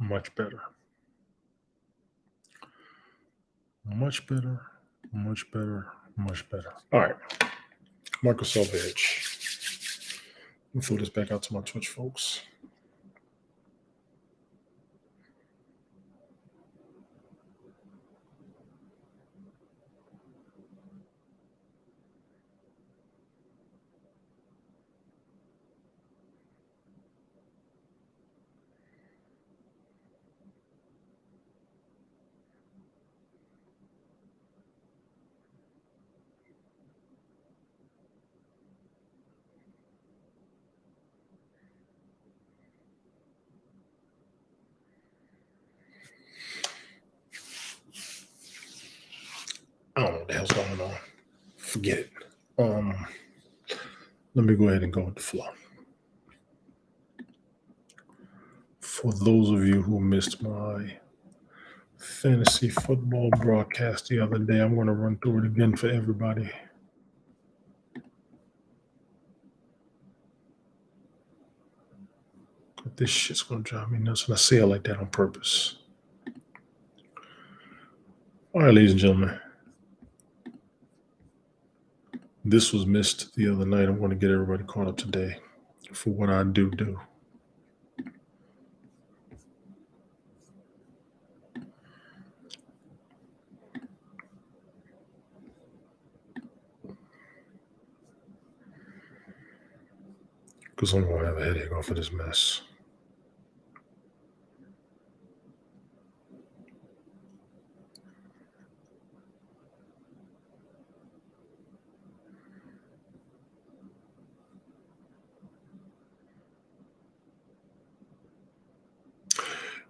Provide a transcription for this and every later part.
Much better. Much better. Much better. Much better. All right. Microsoft Edge. Let me throw this back out to my Twitch folks. I don't know what the hell's going on. Forget it. Let me go ahead and go with the flow. For those of you who missed my fantasy football broadcast the other day, I'm going to run through it again for everybody. This shit's going to drive me nuts, and I say it like that on purpose. All right, ladies and gentlemen. This was missed the other night. I'm going to get everybody caught up today for what I do. Because I'm going to have a headache off of this mess.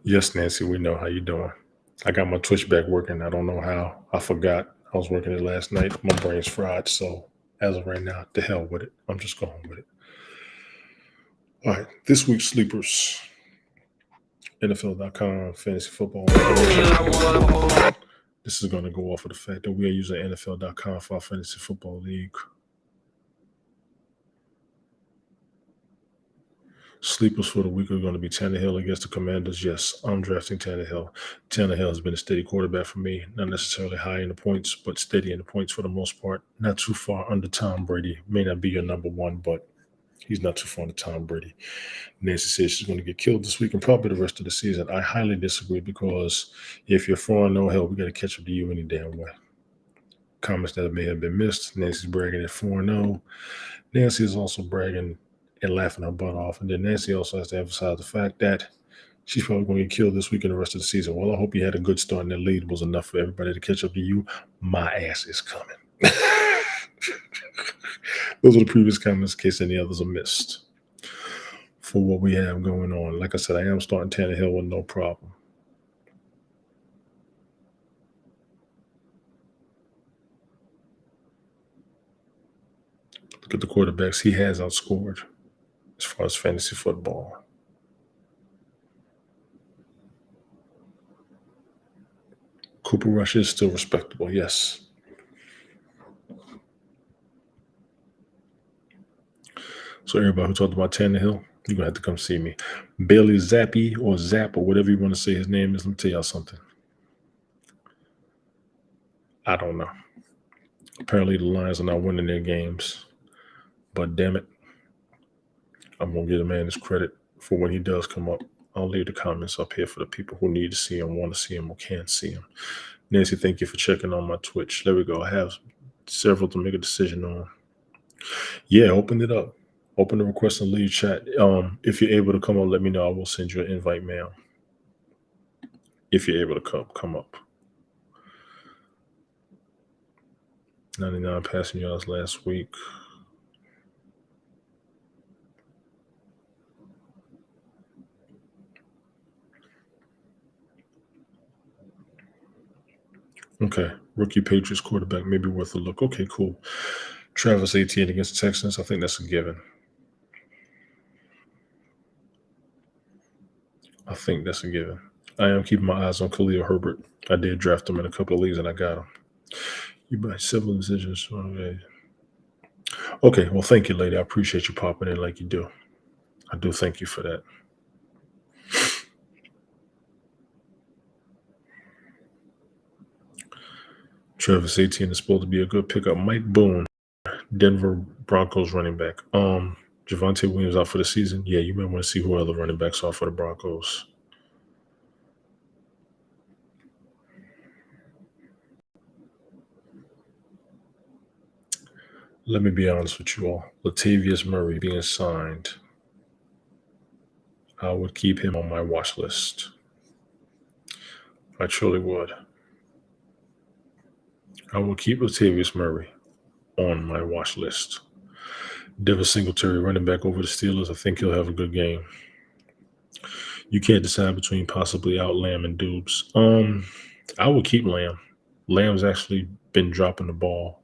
Yes, Nancy, we know how you doing. I got my Twitch back working. I don't know how. I forgot. I was working it last night. My brain's fried. So as of right now, the hell with it. I'm just going with it. All right. This week's sleepers. NFL.com, fantasy football. This is going to go off of the fact that we are using NFL.com for our fantasy football league. Sleepers for the week are going to be Tannehill against the Commanders. Yes, I'm drafting Tannehill. Tannehill has been a steady quarterback for me. Not necessarily high in the points, but steady in the points for the most part. Not too far under Tom Brady. May not be your number one, but he's not too far under Tom Brady. Nancy says she's going to get killed this week and probably the rest of the season. I highly disagree because if you're 4-0, hell, we got to catch up to you any damn way. Comments that may have been missed. Nancy's bragging at 4-0. Nancy is also bragging and laughing her butt off. And then Nancy also has to emphasize the fact that she's probably going to get killed this week and the rest of the season. Well, I hope you had a good start and that lead was enough for everybody to catch up to you. My ass is coming. Those are the previous comments in case any others are missed for what we have going on. Like I said, I am starting Tannehill with no problem. Look at the quarterbacks he has outscored as far as fantasy football. Cooper Rush is still respectable, yes. So everybody who talked about Tannehill, you're going to have to come see me. Bailey Zappi or Zap or whatever you want to say his name is. Let me tell y'all something. I don't know. Apparently the Lions are not winning their games. But damn it, I'm going to give the man his credit for when he does come up. I'll leave the comments up here for the people who need to see him, want to see him, or can't see him. Nancy, thank you for checking on my Twitch. There we go. I have several to make a decision on. Yeah, open it up. Open the request and leave chat. If you're able to come up, let me know. I will send you an invite mail. If you're able to come up. 99 passing yards last week. Okay, rookie Patriots quarterback may be worth a look. Okay, cool. Travis Etienne against the Texans. I think that's a given. I think that's a given. I am keeping my eyes on Khalil Herbert. I did draft him in a couple of leagues and I got him. You buy several decisions. Okay, well, thank you, lady. I appreciate you popping in like you do. I do thank you for that. Travis Etienne is supposed to be a good pickup. Mike Boone, Denver Broncos running back. Javonte Williams out for the season. Yeah, you might want to see who other running backs are for the Broncos. Let me be honest with you all. Latavius Murray being signed, I would keep him on my watch list. I truly would. I will keep Latavius Murray on my watch list. Devin Singletary running back over the Steelers. I think he'll have a good game. You can't decide between possibly out Lamb and Dubes. I will keep Lamb. Lamb's actually been dropping the ball.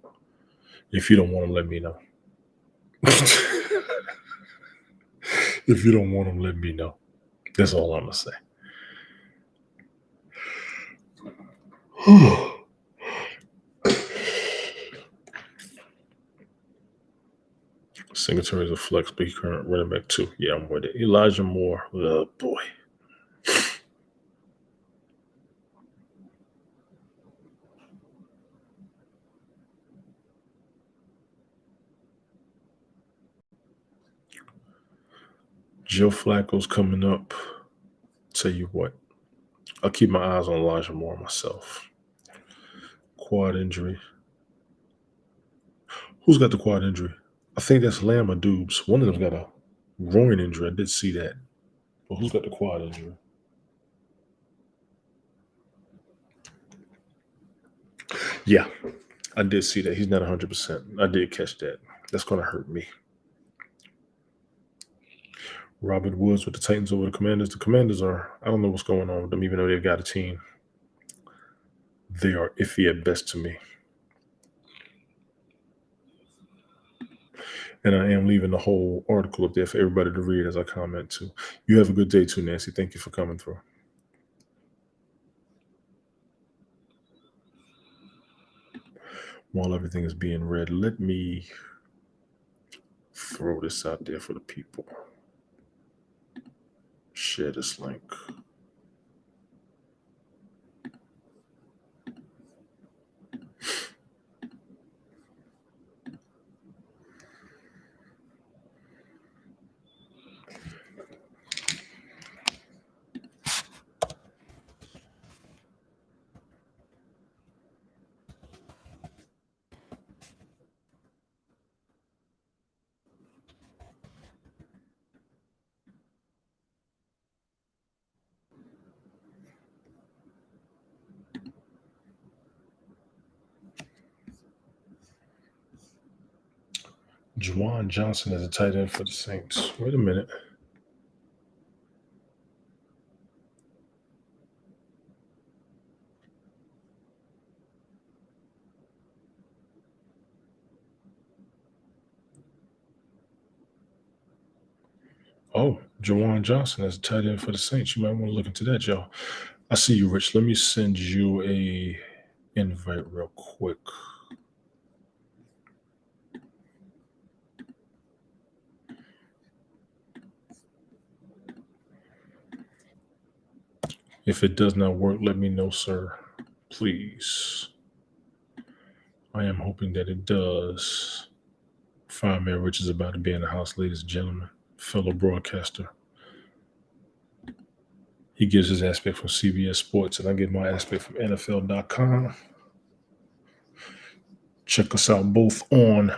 If you don't want him, let me know. If you don't want him, let me know. That's all I'm gonna say. Singletary's a flex, but he's current running back too. Yeah, I'm with it. Elijah Moore. Oh boy. Joe Flacco's coming up. Tell you what, I'll keep my eyes on Elijah Moore myself. Quad injury. Who's got the quad injury? I think that's Lamb or Dubes. One of them's got a groin injury. I did see that. But who's got the quad injury? Yeah, I did see that. He's not 100%. I did catch that. That's going to hurt me. Robert Woods with the Titans over the Commanders. The Commanders are, I don't know what's going on with them, even though they've got a team. They are iffy at best to me. And I am leaving the whole article up there for everybody to read as I comment too. You have a good day too, Nancy. Thank you for coming through. While everything is being read, let me throw this out there for the people. Share this link. Juwan Johnson as a tight end for the Saints. Wait a minute. Oh, Juwan Johnson as a tight end for the Saints. You might want to look into that, y'all. I see you, Rich. Let me send you a invite real quick. If it does not work, let me know, sir. Please. I am hoping that it does. Fireman Rich is about to be in the house, ladies and gentlemen. Fellow broadcaster. He gives his aspect from CBS Sports, and I get my aspect from NFL.com. Check us out both on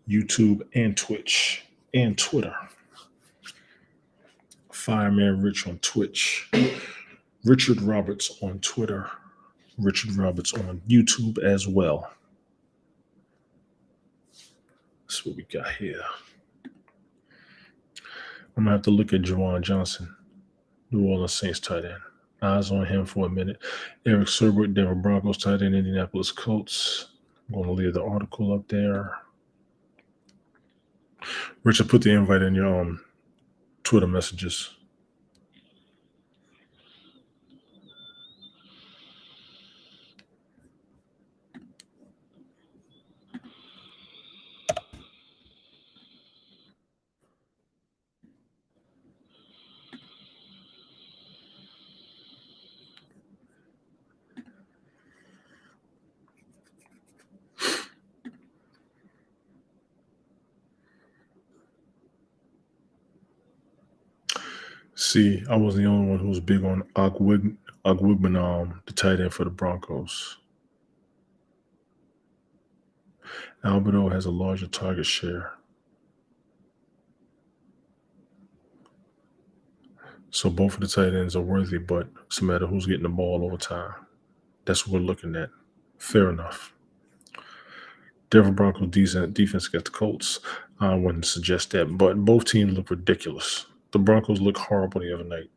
YouTube and Twitch and Twitter. Fireman Rich on Twitch. Richard Roberts on Twitter. Richard Roberts on YouTube as well. That's what we got here. I'm going to have to look at Juwan Johnson, New Orleans Saints tight end. Eyes on him for a minute. Eric Serbert, Denver Broncos tight end, Indianapolis Colts. I'm going to leave the article up there. Richard, put the invite in your Twitter messages. See, I was the only one who was big on Ogwigman, the tight end for the Broncos. Alberto has a larger target share. So both of the tight ends are worthy, but it's a matter of who's getting the ball over time. That's what we're looking at. Fair enough. Denver Broncos defense against the Colts. I wouldn't suggest that, but both teams look ridiculous. The Broncos look horrible the other night.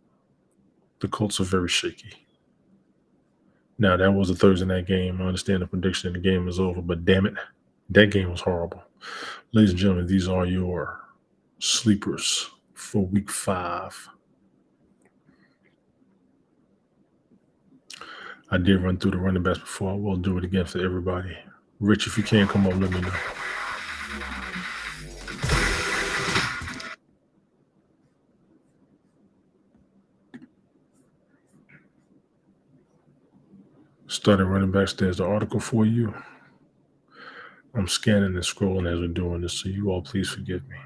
The Colts are very shaky. Now, that was a Thursday night game. I understand the prediction and the game is over, but damn it, that game was horrible. Ladies and gentlemen, these are your sleepers for week 5. I did run through the running backs before. I will do it again for everybody. Rich, if you can come up, let me know. Starting running backs, there's the article for you. I'm scanning and scrolling as we're doing this, so you all please forgive me.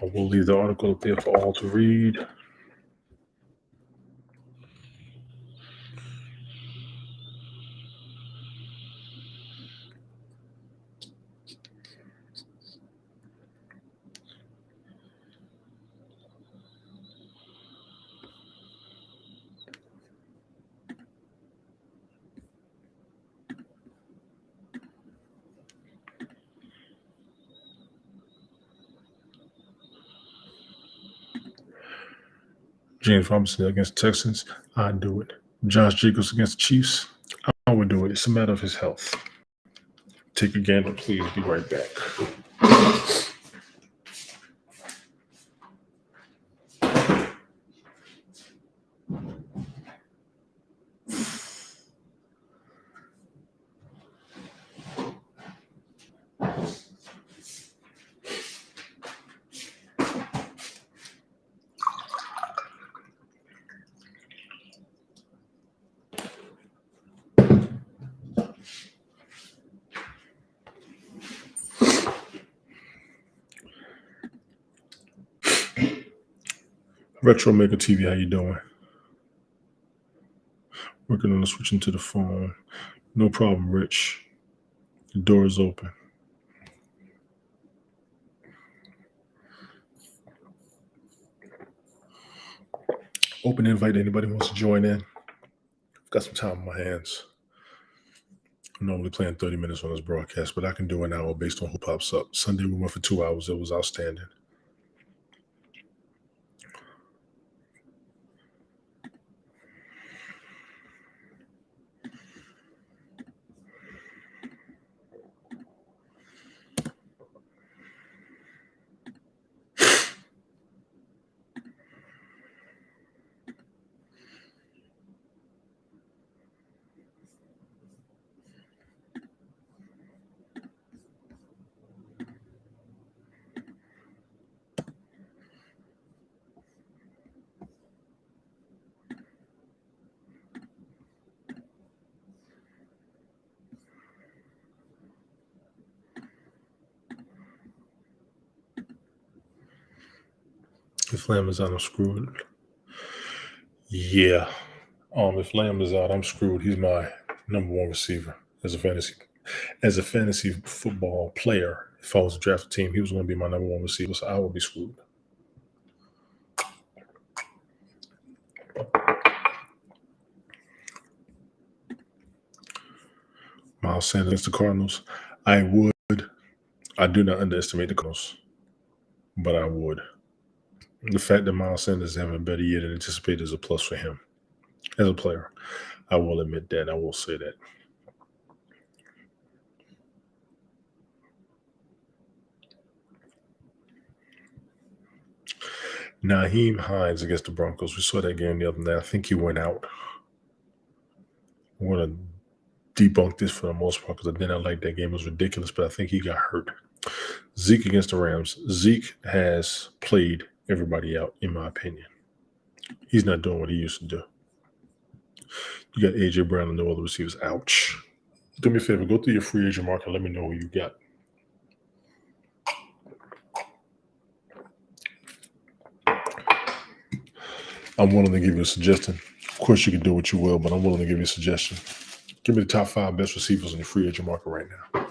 I will leave the article up there for all to read. James Robinson against the Texans, I'd do it. Josh Jacobs against the Chiefs, I would do it. It's a matter of his health. Take a gander, please. Be right back. Retro Maker TV, how you doing? Working on switching to the phone. No problem, Rich. The door is open. Open invite to anybody who wants to join in. I've got some time on my hands. I'm normally playing 30 minutes on this broadcast, but I can do an hour based on who pops up. Sunday we went for 2 hours. It was outstanding. If Lamb is out, I'm screwed. Yeah. If Lamb is out, I'm screwed. He's my number one receiver as a fantasy football player. If I was to draft a team, he was going to be my number one receiver, so I would be screwed. Miles Sanders against the Cardinals. I do not underestimate the Cardinals, but I would. The fact that Miles Sanders is having a better year than anticipated is a plus for him as a player. I will admit that. I will say that. Naheem Hines against the Broncos. We saw that game the other night. I think he went out. I'm going to debunk this for the most part because I did not like that game. It was ridiculous, but I think he got hurt. Zeke against the Rams. Zeke has played everybody out, in my opinion. He's not doing what he used to do. You got A.J. Brown and no other receivers. Ouch. Do me a favor. Go through your free agent market and let me know who you got. I'm willing to give you a suggestion. Of course, you can do what you will, but I'm willing to give you a suggestion. Give me the top 5 best receivers on your free agent market right now.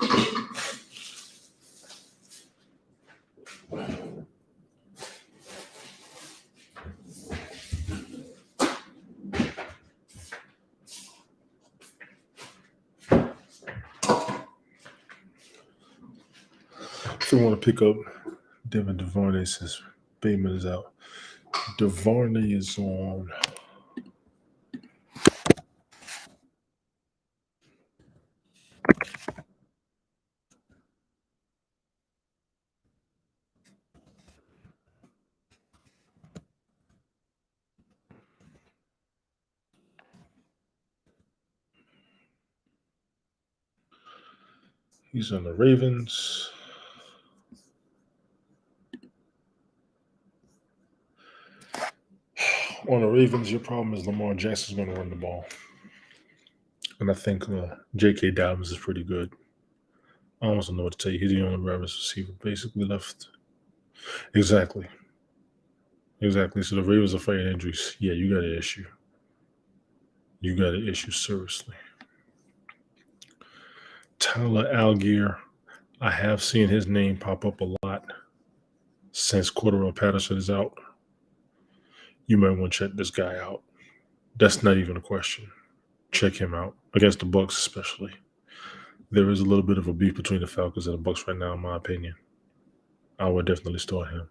If you want to pick up Devin DuVernay since Bateman is out, DuVernay is on. He's on the Ravens. On the Ravens, your problem is Lamar Jackson's going to run the ball. And I think J.K. Dobbins is pretty good. I almost don't know what to tell you. He's the only Ravens receiver basically left. Exactly. So the Ravens are fighting injuries. Yeah, you got an issue. You got an issue, seriously. Tyler Algier, I have seen his name pop up a lot since Cordero Patterson is out. You might want to check this guy out. That's not even a question. Check him out. Against the Bucs especially. There is a little bit of a beef between the Falcons and the Bucs right now, in my opinion. I would definitely start him.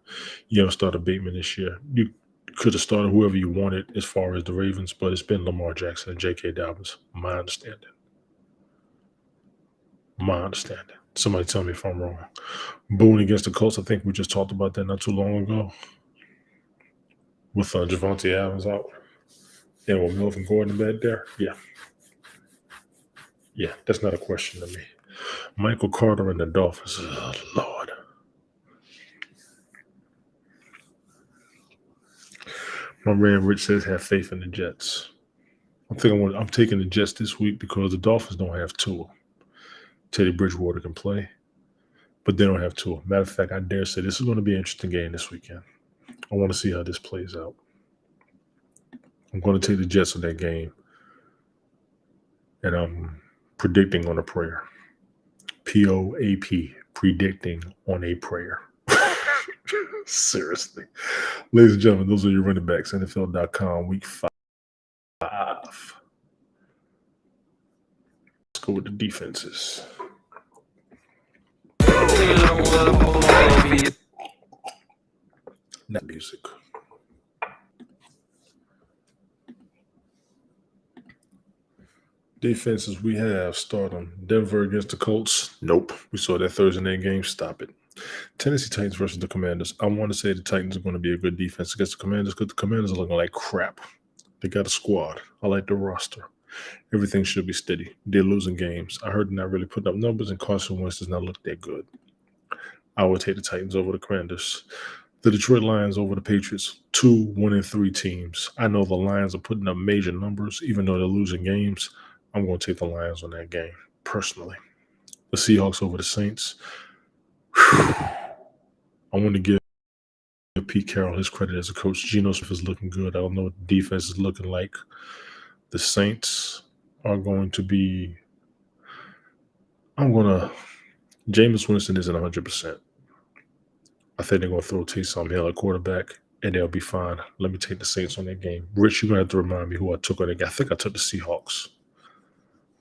You haven't started Bateman this year. You could have started whoever you wanted as far as the Ravens, but it's been Lamar Jackson and J.K. Dobbins. My understanding. Somebody tell me if I'm wrong. Boone against the Colts. I think we just talked about that not too long ago. With Javonte Adams out. And with Melvin Gordon back there. Yeah, that's not a question to me. Michael Carter and the Dolphins. Oh, Lord. My man Rich says have faith in the Jets. I'm taking the Jets this week because the Dolphins don't have Tua. Teddy Bridgewater can play, but they don't have Tua. Matter of fact, I dare say this is going to be an interesting game this weekend. I want to see how this plays out. I'm going to take the Jets in that game, and I'm predicting on a prayer. POAP, predicting on a prayer. Seriously. Ladies and gentlemen, those are your running backs. NFL.com, week 5. Let's go with the defenses. Not music. Defenses we have starting Denver against the Colts. Nope. We saw that Thursday night game. Stop it. Tennessee Titans versus the Commanders. I want to say the Titans are going to be a good defense against the Commanders because the Commanders are looking like crap. They got a squad. I like the roster. Everything should be steady. They're losing games. I heard they're not really putting up numbers, and Carson Wentz does not look that good. I would take the Titans over the Commanders. The Detroit Lions over the Patriots. 2 1-3 teams. I know the Lions are putting up major numbers, even though they're losing games. I'm going to take the Lions on that game, personally. The Seahawks over the Saints. I want to give Pete Carroll his credit as a coach. Geno Smith is looking good. I don't know what the defense is looking like. The Saints are going to be Jameis Winston isn't 100%. I think they're going to throw Taysom Hill at quarterback, and they'll be fine. Let me take the Saints on that game. Rich, you're going to have to remind me who I took on that game. I think I took the Seahawks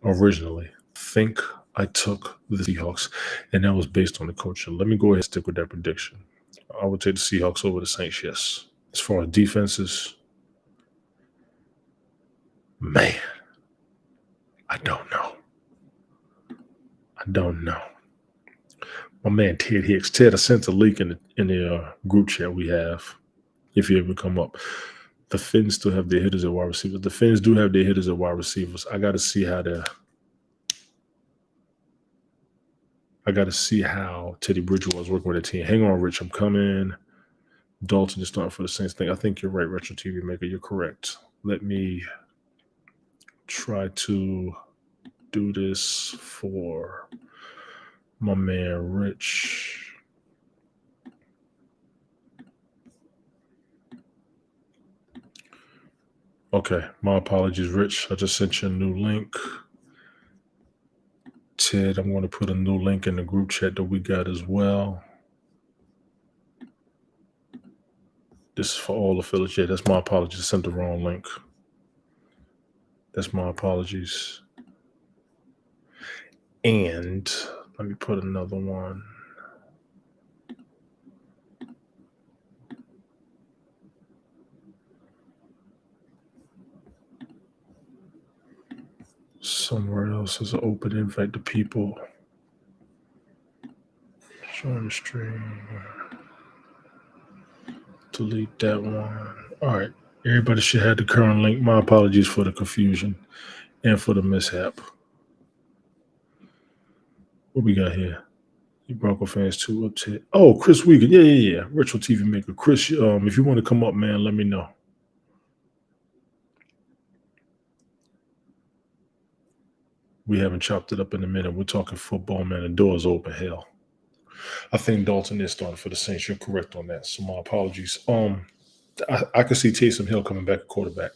originally. I think I took the Seahawks, and that was based on the coaching. Let me go ahead and stick with that prediction. I would take the Seahawks over the Saints, yes. As far as defenses, man, I don't know. My man Ted Hicks. Ted, I sent a link in the group chat we have, if you ever come up. The Finns still have their hitters at wide receivers. The Finns do have their hitters at wide receivers. I got to see how Teddy Bridgewater is working with the team. Hang on, Rich. I'm coming. Dalton is starting for the Saints thing. I think you're right, Retro TV Maker. You're correct. Let me try to do this for my man Rich. Okay, my apologies, Rich. I just sent you a new link. Ted, I'm going to put a new link in the group chat that we got as well. This is for all affiliates. Yeah, that's my apologies. I sent the wrong link. That's my apologies. And let me put another one. Somewhere else is an open invite to people. Join the stream. Delete that one. All right. Everybody should have the current link. My apologies for the confusion and for the mishap. What we got here? You Bronco fans too up to. Oh, Chris Wiegand. Yeah. Virtual TV maker. Chris, if you want to come up, man, let me know. We haven't chopped it up in a minute. We're talking football, man. The door's open. Hell. I think Dalton is starting for the Saints. You're correct on that. So my apologies. I could see Taysom Hill coming back at quarterback.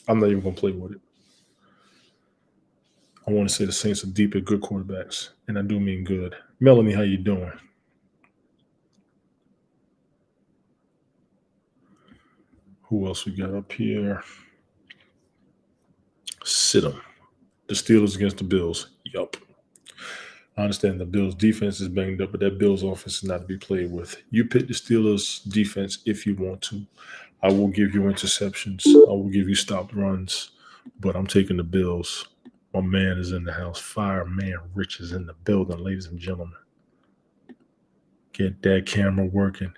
I'm not even gonna play with it. I want to say the Saints are deep at good quarterbacks, and I do mean good. Melanie, how you doing? Who else we got up here? Sit 'em. The Steelers against the Bills. Yup. I understand the Bills' defense is banged up, but that Bills' offense is not to be played with. You pick the Steelers' defense if you want to. I will give you interceptions. I will give you stopped runs, but I'm taking the Bills. My man is in the house. Fireman Rich is in the building, ladies and gentlemen. Get that camera working.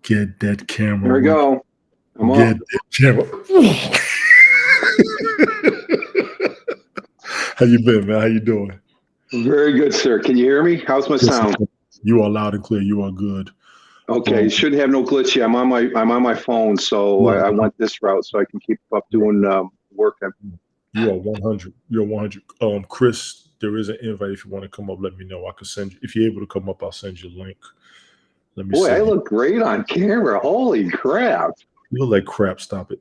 Get that camera There we working. go. I'm Get up. that camera. How you been, man? How you doing? Very good, sir. Can you hear me? How's my sound? You are loud and clear. You are good. Okay, shouldn't have no glitch here. I'm on my phone, so I went this route so I can keep up doing work. You are 100. You're 100. Chris, there is an invite. If you want to come up, let me know. I can send you. If you're able to come up, I'll send you a link. Let me Boy, see. I look great on camera. Holy crap! You look like crap. Stop it.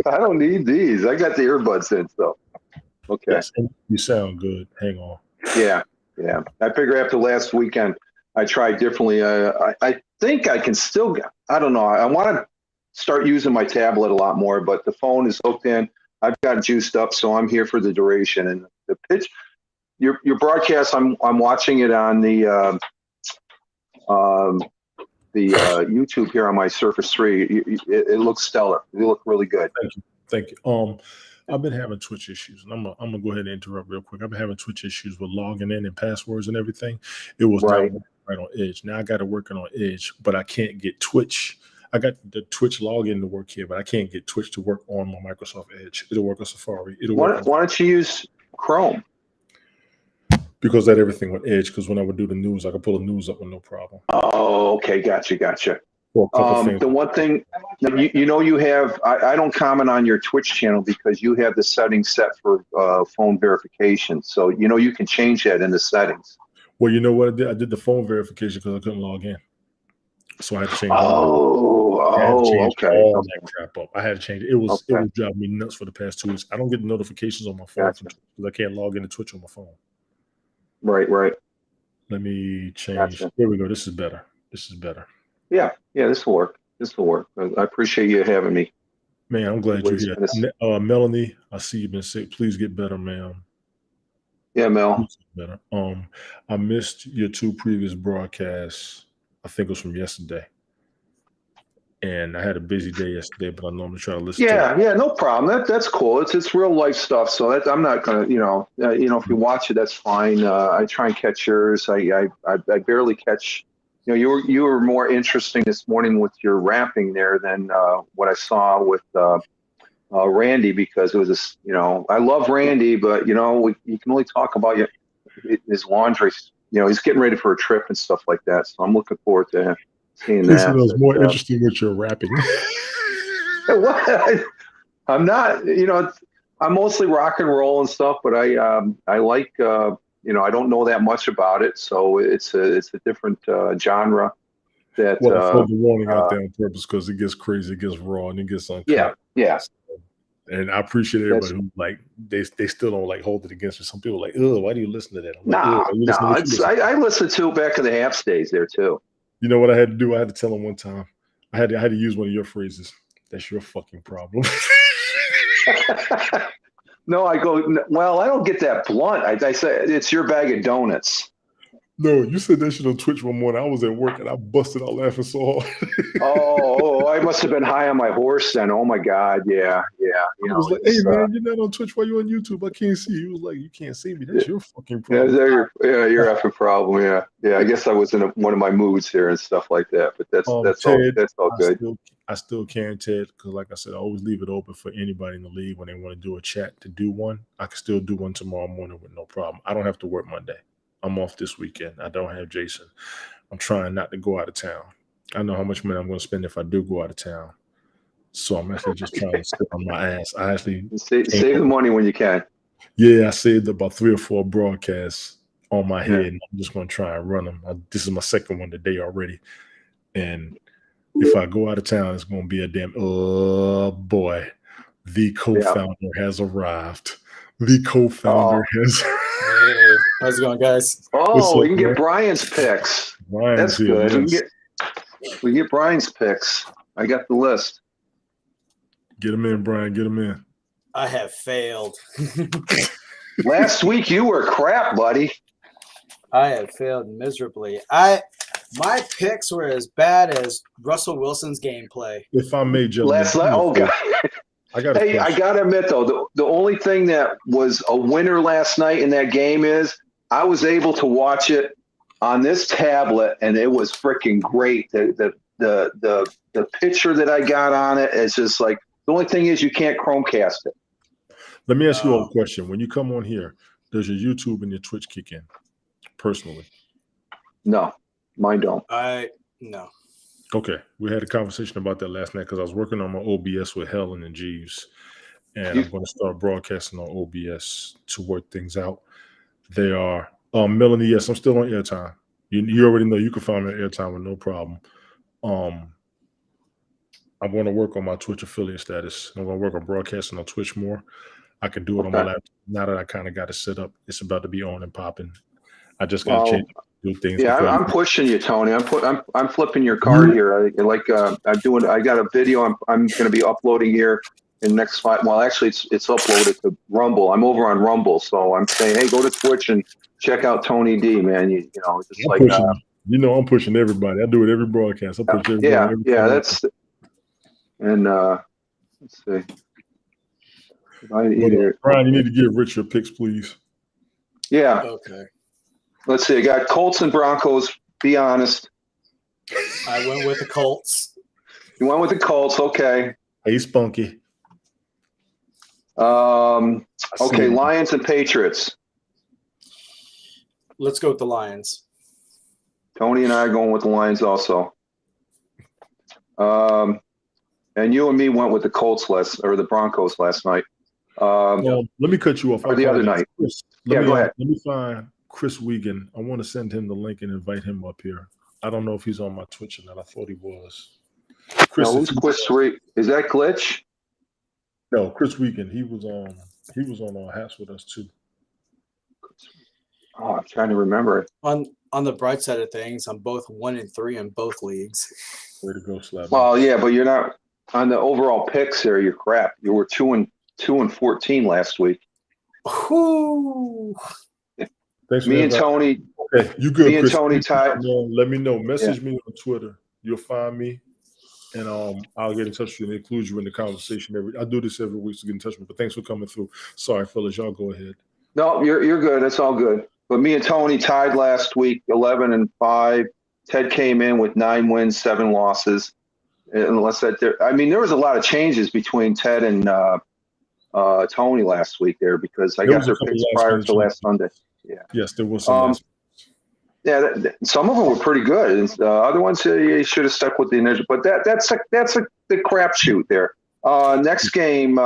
I don't need these. I got the earbuds in, so okay. Yes, you sound good. Hang on. Yeah. I figure after last weekend, I tried differently. I think I can still. I don't know. I want to start using my tablet a lot more, but the phone is hooked in. I've got juiced up, so I'm here for the duration. And the pitch, your broadcast, I'm watching it on the YouTube here on my Surface 3. It looks stellar. You look really good. Thank you. I've been having Twitch issues, and I'm gonna go ahead and interrupt real quick. I've been having Twitch issues with logging in and passwords and everything. It was Right. not right on Edge. Now I got to work on Edge, but I can't get Twitch. I got the Twitch login to work here, but I can't get Twitch to work on my Microsoft Edge. It'll work on Safari. Why don't you use Chrome? Because that everything on Edge. Because when I would do the news, I could pull the news up with no problem. Oh, okay, gotcha. Well, a couple things. The one thing, you have, I don't comment on your Twitch channel because you have the settings set for phone verification. So, you can change that in the settings. Well, you know what I did? I did the phone verification because I couldn't log in. So I had to change okay. all that crap up. I had to change it. It was driving me nuts for the past 2 weeks. I don't get the notifications on my phone because I can't log into Twitch on my phone. Right. Let me change. There we go. This is better. Yeah, this will work. I appreciate you having me. Man, I'm glad you're here. Melanie, I see you've been sick. Please get better, ma'am. Yeah, Mel. Better. I missed your 2 previous broadcasts. I think it was from yesterday. And I had a busy day yesterday, but I normally try to listen to it. Yeah, no problem. That's cool. It's real life stuff. So I'm not gonna, if you watch it, that's fine. I try and catch yours. I barely catch. You were more interesting this morning with your rapping there than what I saw with Randy, because it was I love Randy, but you can only talk about his laundry. He's getting ready for a trip and stuff like that. So I'm looking forward to seeing that. It was more interesting with your rapping. What? I'm not. I'm mostly rock and roll and stuff, but I like. I don't know that much about it, so it's a different genre. that. Well, I throw the warning out there on purpose because it gets crazy, it gets raw, and it gets Yeah, uncut. yeah. And I appreciate That's everybody who like they still don't like hold it against me. Some people are like, oh, why do you listen to that? I'm like, oh, no, you listen to no. what you It's listen to. I listened to it back in the half stays there too. You know what I had to do? I had to tell him one time. I had to use one of your phrases. That's your fucking problem. No, I go. Well, I don't get that blunt. I say it's your bag of donuts. No, you said that shit on Twitch one morning. I was at work and I busted out laughing so hard. Oh, I must have been high on my horse then. Oh my God, yeah. I was like, hey man, you're not on Twitch. Why you on YouTube? I can't see you. He was like, you can't see me. That's your fucking problem. Your effing problem. Yeah. I guess I was in one of my moods here and stuff like that. But that's Ted, all good. I still can, Ted, because like I said, I always leave it open for anybody in the league when they want to do a chat to do one. I can still do one tomorrow morning with no problem. I don't have to work Monday. I'm off this weekend. I don't have Jason. I'm trying not to go out of town. I know how much money I'm going to spend if I do go out of town. So I'm actually just trying to sit on my ass. I actually save the money when you can. Yeah, I saved about 3 or 4 broadcasts on my head, and I'm just going to try and run them. This is my second one today already. And if I go out of town, it's going to be a damn, oh boy, the co-founder has arrived. The co-founder has. Hey, how's it going, guys? Oh, we can get Brian's picks. That's good. Yes. We get Brian's picks. I got the list. Get him in, Brian. Get him in. I have failed. Last week you were crap, buddy. I have failed miserably. My picks were as bad as Russell Wilson's gameplay. If I may, last night, oh god. I got. Hey, I gotta admit though, the only thing that was a winner last night in that game is I was able to watch it on this tablet, and it was freaking great. The picture that I got on it is just like the only thing is you can't Chromecast it. Let me ask you all a question. When you come on here, does your YouTube and your Twitch kick in? Personally, no, mine don't. No. Okay, we had a conversation about that last night because I was working on my OBS with Helen and Jeeves, and I'm going to start broadcasting on OBS to work things out. They are Melanie. Yes, I'm still on airtime. You already know you can find me on airtime with no problem. I'm going to work on my Twitch affiliate status. I'm going to work on broadcasting on Twitch more. I can do it on my laptop now that I kind of got it set up. It's about to be on and popping. I just got to change. Do things. Yeah, I'm pushing you, Tony. I'm flipping your card here. I got a video I'm going to be uploading here in the next 5. Well, actually, it's uploaded to Rumble. I'm over on Rumble, so I'm saying, hey, go to Twitch and check out Tony D, man. You know, just I'm pushing, I'm pushing everybody. I do it every broadcast. I push everybody. That's. And let's see. Brian, you need to give Rich your picks, please. Yeah. Okay. Let's see. I got Colts and Broncos. Be honest. I went with the Colts. You went with the Colts. Okay. Hey, Spunky. Okay. Lions and Patriots. Let's go with the Lions. Tony and I are going with the Lions also. And you and me went with the the Broncos last night. Let me cut you off. Or the other night. Go ahead. Let me find Chris Wiegand. I want to send him the link and invite him up here. I don't know if he's on my Twitch or not. I thought he was. Who's Chris? Is that Glitch? No, Chris Wiegand. He was on our Hats with us too. Oh, I'm trying to remember it. On the bright side of things, I'm both 1-3 in both leagues. Way to go, Slab. Well, yeah, but you're not on the overall picks here. You're crap. You were 2-14 last week. Ooh. Thanks me and Tony. Okay, you good? Me and Chris, Tony tied. Let me know. Message me on Twitter. You'll find me, and I'll get in touch with you and include you in the conversation. I do this every week to get in touch with you. But thanks for coming through. Sorry, fellas, y'all go ahead. No, you're good. It's all good. But me and Tony tied last week, 11-5. Ted came in with 9 wins, 7 losses. Unless there was a lot of changes between Ted and Tony last week there because I got their picks prior to last Sunday. Yeah. Yes, there was some. Some of them were pretty good. Other ones you should have stuck with the initial, but that's the crapshoot there. Next game,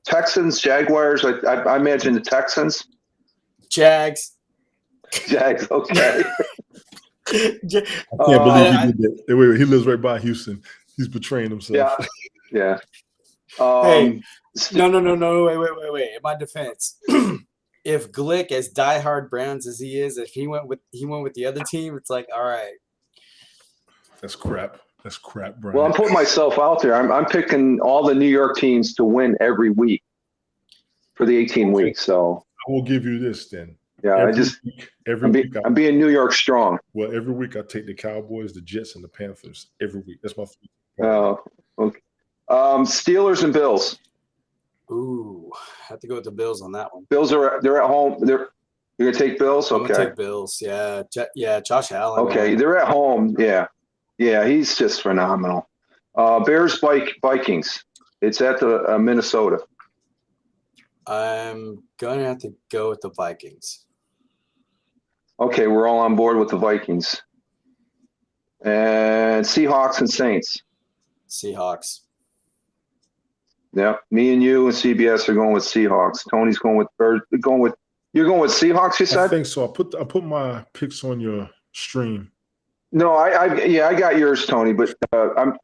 Texans, Jaguars. I imagine the Texans. Jags. Okay. I can't believe I- he did that. Wait, he lives right by Houston. He's betraying himself. Yeah. Hey, no. Wait. In my defense, if Glick, as diehard Browns as he is, if he went with the other team, it's like, all right. That's crap. That's crap, Brian. Well, I'm putting myself out there. I'm picking all the New York teams to win every week for the 18 weeks. So I will give you this then. yeah, I'm being New York strong. Well, every week I take the Cowboys, the Jets, and the Panthers. Every week. That's my three. Oh, okay. Steelers and Bills. Ooh, I have to go with the Bills on that one. Bills they're at home. You're gonna take Bills? I'm Okay. gonna take Bills. Yeah, Josh Allen. Okay, man. they're at home. Yeah, he's just phenomenal. Bears Vikings. It's at the Minnesota. I'm gonna have to go with the Vikings. Okay, we're all on board with the Vikings. And Seahawks and Saints. Seahawks. Yeah, me and you and CBS are going with Seahawks. Tony's going with Bird. You're going with Seahawks. You I said? think so. I put my picks on your stream. No, I got yours, Tony. But I'm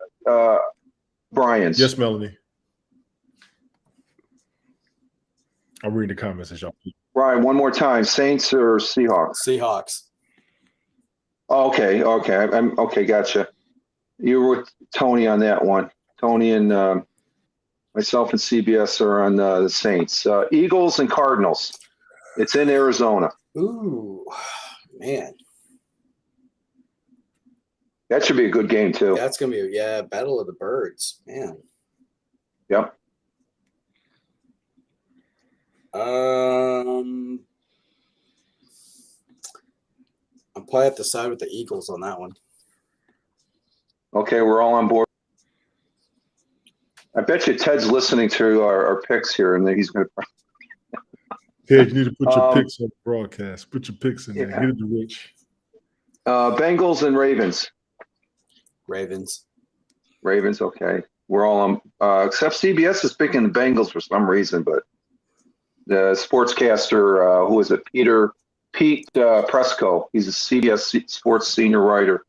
Brian's. Yes, Melanie. I'll read the comments as y'all. Brian, one more time. Saints or Seahawks? Seahawks. Okay. I'm okay. Gotcha. You were with Tony on that one. Tony and myself and CBS are on the Saints. Eagles and Cardinals. It's in Arizona. Ooh, man. That should be a good game too. That's gonna be Battle of the Birds, man. Yep. I'm probably have to side with the Eagles on that one. Okay, we're all on board. I bet you Ted's listening to our picks here, and then he's going to. Ted, you need to put your picks on the broadcast. Put your picks in there. Yeah. Get it to Rich. Bengals and Ravens. Ravens. Okay. We're all on. Except CBS is picking the Bengals for some reason, but the sportscaster, who is it? Pete Presco. He's a CBS Sports senior writer.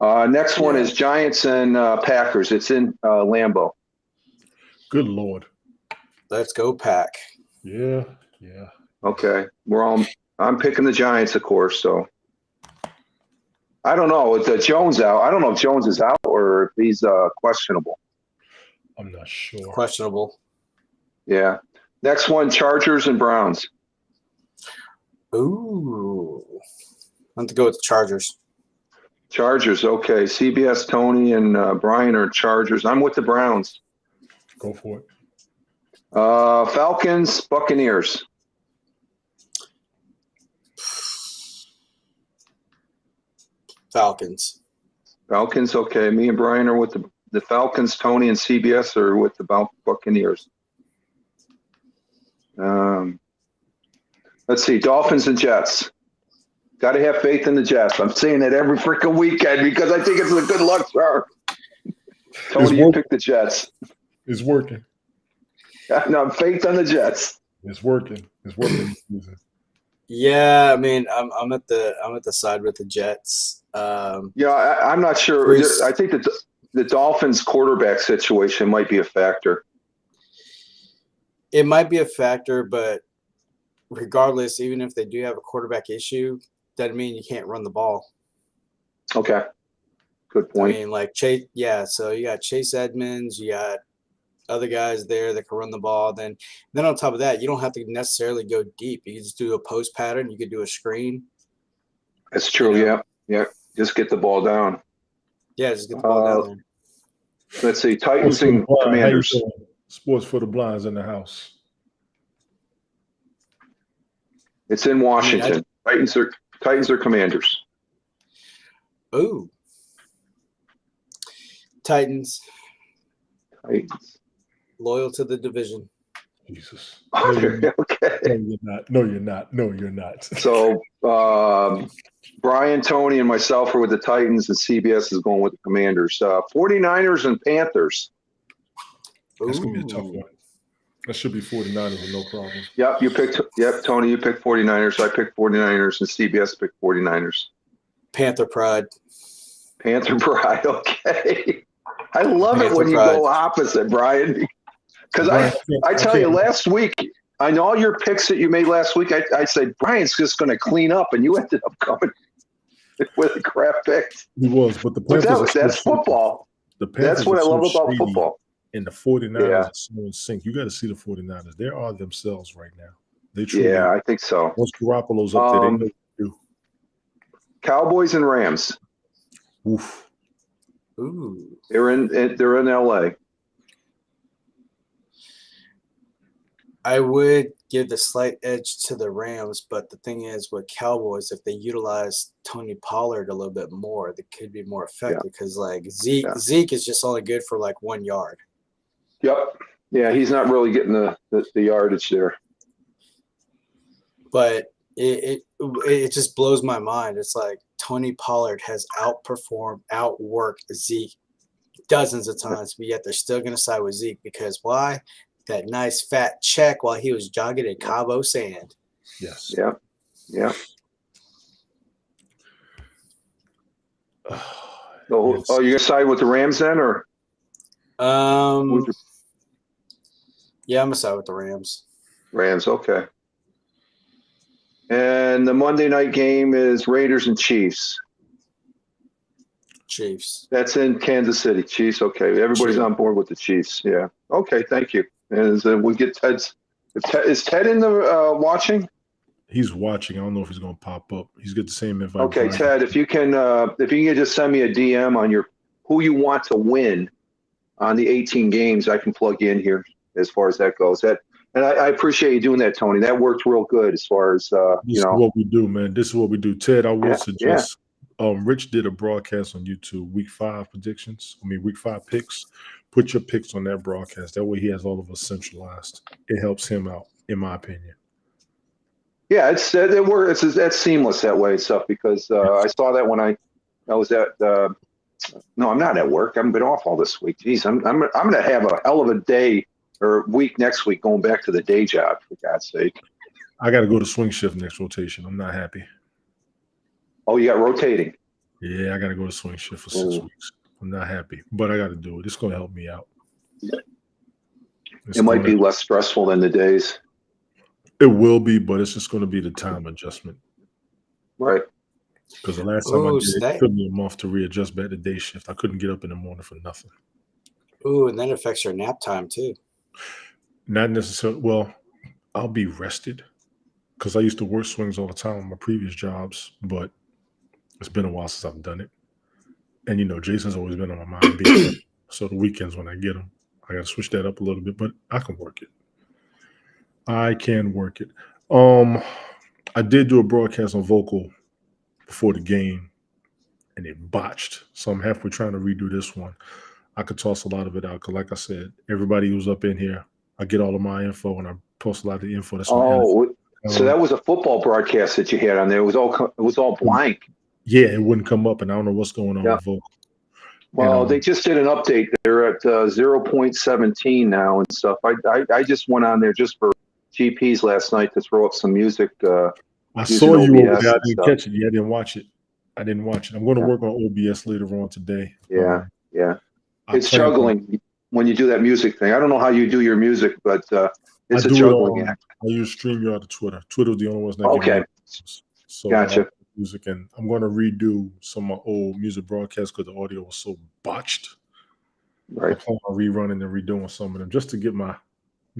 Next one is Giants and Packers. It's in Lambeau. Good Lord. Let's go, Pack. Yeah. Okay. I'm picking the Giants, of course. So I don't know. With Jones out, I don't know if Jones is out or if he's questionable. I'm not sure. Questionable. Yeah. Next one, Chargers and Browns. Ooh. I have to go with the Chargers. Chargers, okay. CBS, Tony, and Brian are Chargers. I'm with the Browns. Go for it. Falcons, Buccaneers. Falcons. Falcons, okay. Me and Brian are with the Falcons. Tony and CBS are with the Buccaneers. Let's see, Dolphins and Jets. Got to have faith in the Jets. I'm saying that every freaking weekend because I think it's a good luck charm. Tony, you picked the Jets. It's working. No, faith on the Jets. It's working. Yeah, I mean, I'm at the side with the Jets. Yeah, I'm not sure. Bruce. I think that the Dolphins quarterback situation might be a factor. It might be a factor, but regardless, even if they do have a quarterback issue, doesn't mean you can't run the ball. Okay. Good I point. mean, like Chase, so you got Chase Edmonds, you got other guys there that can run the ball. Then on top of that, you don't have to necessarily go deep. You can just do a post pattern. You could do a screen. That's true. Yeah. Just get the ball down. Yeah, just get the ball down there. Let's see, Titans and Commanders. Sports for the blinds in the house. It's in Washington. Titans are Commanders. Ooh. Titans. Loyal to the division. Jesus. Okay. No, you're not. So Brian, Tony, and myself are with the Titans, and CBS is going with the Commanders. 49ers and Panthers. That's going to be a tough one. That should be 49ers with no problem. Yep, Tony, you picked 49ers. I picked 49ers, and CBS picked 49ers. Panther pride. Panther Pride. Okay. I love it Panther when you pride. go opposite, Brian. Because Brian, I tell you, last week, I know all your picks that you made last week. I said Brian's just going to clean up, and you ended up coming with a crap pick. he was, but the But Panthers that's football. The Panthers That's what are I so love about shady, football. and the 49ers Yeah. are so in sync. You got to see the 49ers. They are themselves right now. They truly Yeah, are. I think so. Once Garoppolo's up there, they know what to do. Cowboys and Rams. Oof. Ooh. They're in LA. I would give the slight edge to the Rams, but the thing is with Cowboys, if they utilize Tony Pollard a little bit more, they could be more effective because like Zeke is just only good for like 1 yard. Yep. Yeah, he's not really getting the yardage there. But it just blows my mind. It's like Tony Pollard has outworked Zeke dozens of times, but yet they're still going to side with Zeke because why? That nice fat check while he was jogging in Cabo Sand. Yes. Yeah. Yeah. So, Yes. oh, you're gonna side with the Rams then, or? Yeah, I'm gonna side with the Rams. Rams, okay. And the Monday night game is Raiders and Chiefs. Chiefs. That's in Kansas City. Chiefs, okay. Everybody's on board with the Chiefs. Yeah. Okay, thank you. And we get Ted's. Is Ted in the watching? He's watching. I don't know if he's going to pop up. He's got the same invite. Okay, Ted, if you can just send me a DM on who you want to win on the 18 games, I can plug you in here as far as that goes. And I appreciate you doing that, Tony. That worked real good as far as This is what we do, man. This is what we do. Ted, I will suggest. Yeah. Rich did a broadcast on YouTube, week 5 predictions. week 5 picks. Put your picks on that broadcast. That way he has all of us centralized. It helps him out, in my opinion. Yeah, it works. That's seamless that way and stuff because I saw that when I was at. No, I'm not at work. I've been off all this week. Jeez, I'm going to have a hell of a day or week next week going back to the day job, for God's sake. I got to go to swing shift next rotation. I'm not happy. Oh, you got rotating. Yeah, I got to go to swing shift for 6 weeks. I'm not happy, but I got to do it. It's going to help me out. It might be less stressful than the days. It will be, but it's just going to be the time adjustment. Right. Because the last time I did it took me a month to readjust back to day shift. I couldn't get up in the morning for nothing. Ooh, and that affects your nap time too. Not necessarily. Well, I'll be rested because I used to work swings all the time on my previous jobs, but it's been a while since I've done it. And, Jason's always been on my mind. So the weekends when I get them, I got to switch that up a little bit, but I can work it. I did do a broadcast on Vocal before the game, and it botched. So I'm halfway trying to redo this one. I could toss a lot of it out because, like I said, everybody who's up in here, I get all of my info and I post a lot of the info. That's so that was a football broadcast that you had on there. It was all blank. Yeah, it wouldn't come up, and I don't know what's going on with Vocal. Well, they just did an update. They're at 0.17 now and stuff. I just went on there just for GPs last night to throw up some music. I saw you over there. I didn't catch it. Yeah, I didn't watch it. I'm going to work on OBS later on today. Yeah. It's juggling when you do that music thing. I don't know how you do your music, but it's a juggling act. I use StreamYard to Twitter. Twitter's the only ones that give me so gotcha. Music, and I'm going to redo some of my old music broadcasts because the audio was so botched. Right. I plan on rerunning and redoing some of them just to get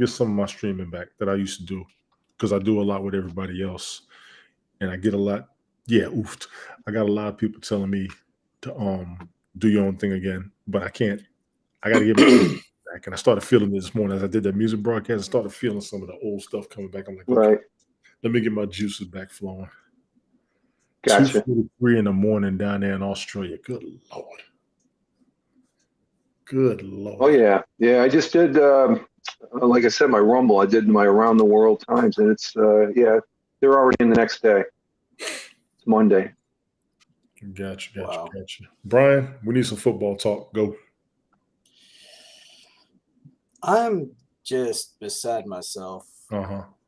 some of my streaming back that I used to do because I do a lot with everybody else, and I get a lot. Yeah, oofed. I got a lot of people telling me to do your own thing again, but I can't. I got to get my back, and I started feeling it this morning as I did that music broadcast. I started feeling some of the old stuff coming back. I'm like, okay, let me get my juices back flowing. Gotcha. 2:43 in the morning down there in Australia. Good Lord. Good Lord. Oh, yeah. Yeah, I just did, like I said, my Rumble. I did my Around the World times, and it's, they're already in the next day. It's Monday. Gotcha. Brian, we need some football talk. Go. I'm just beside myself.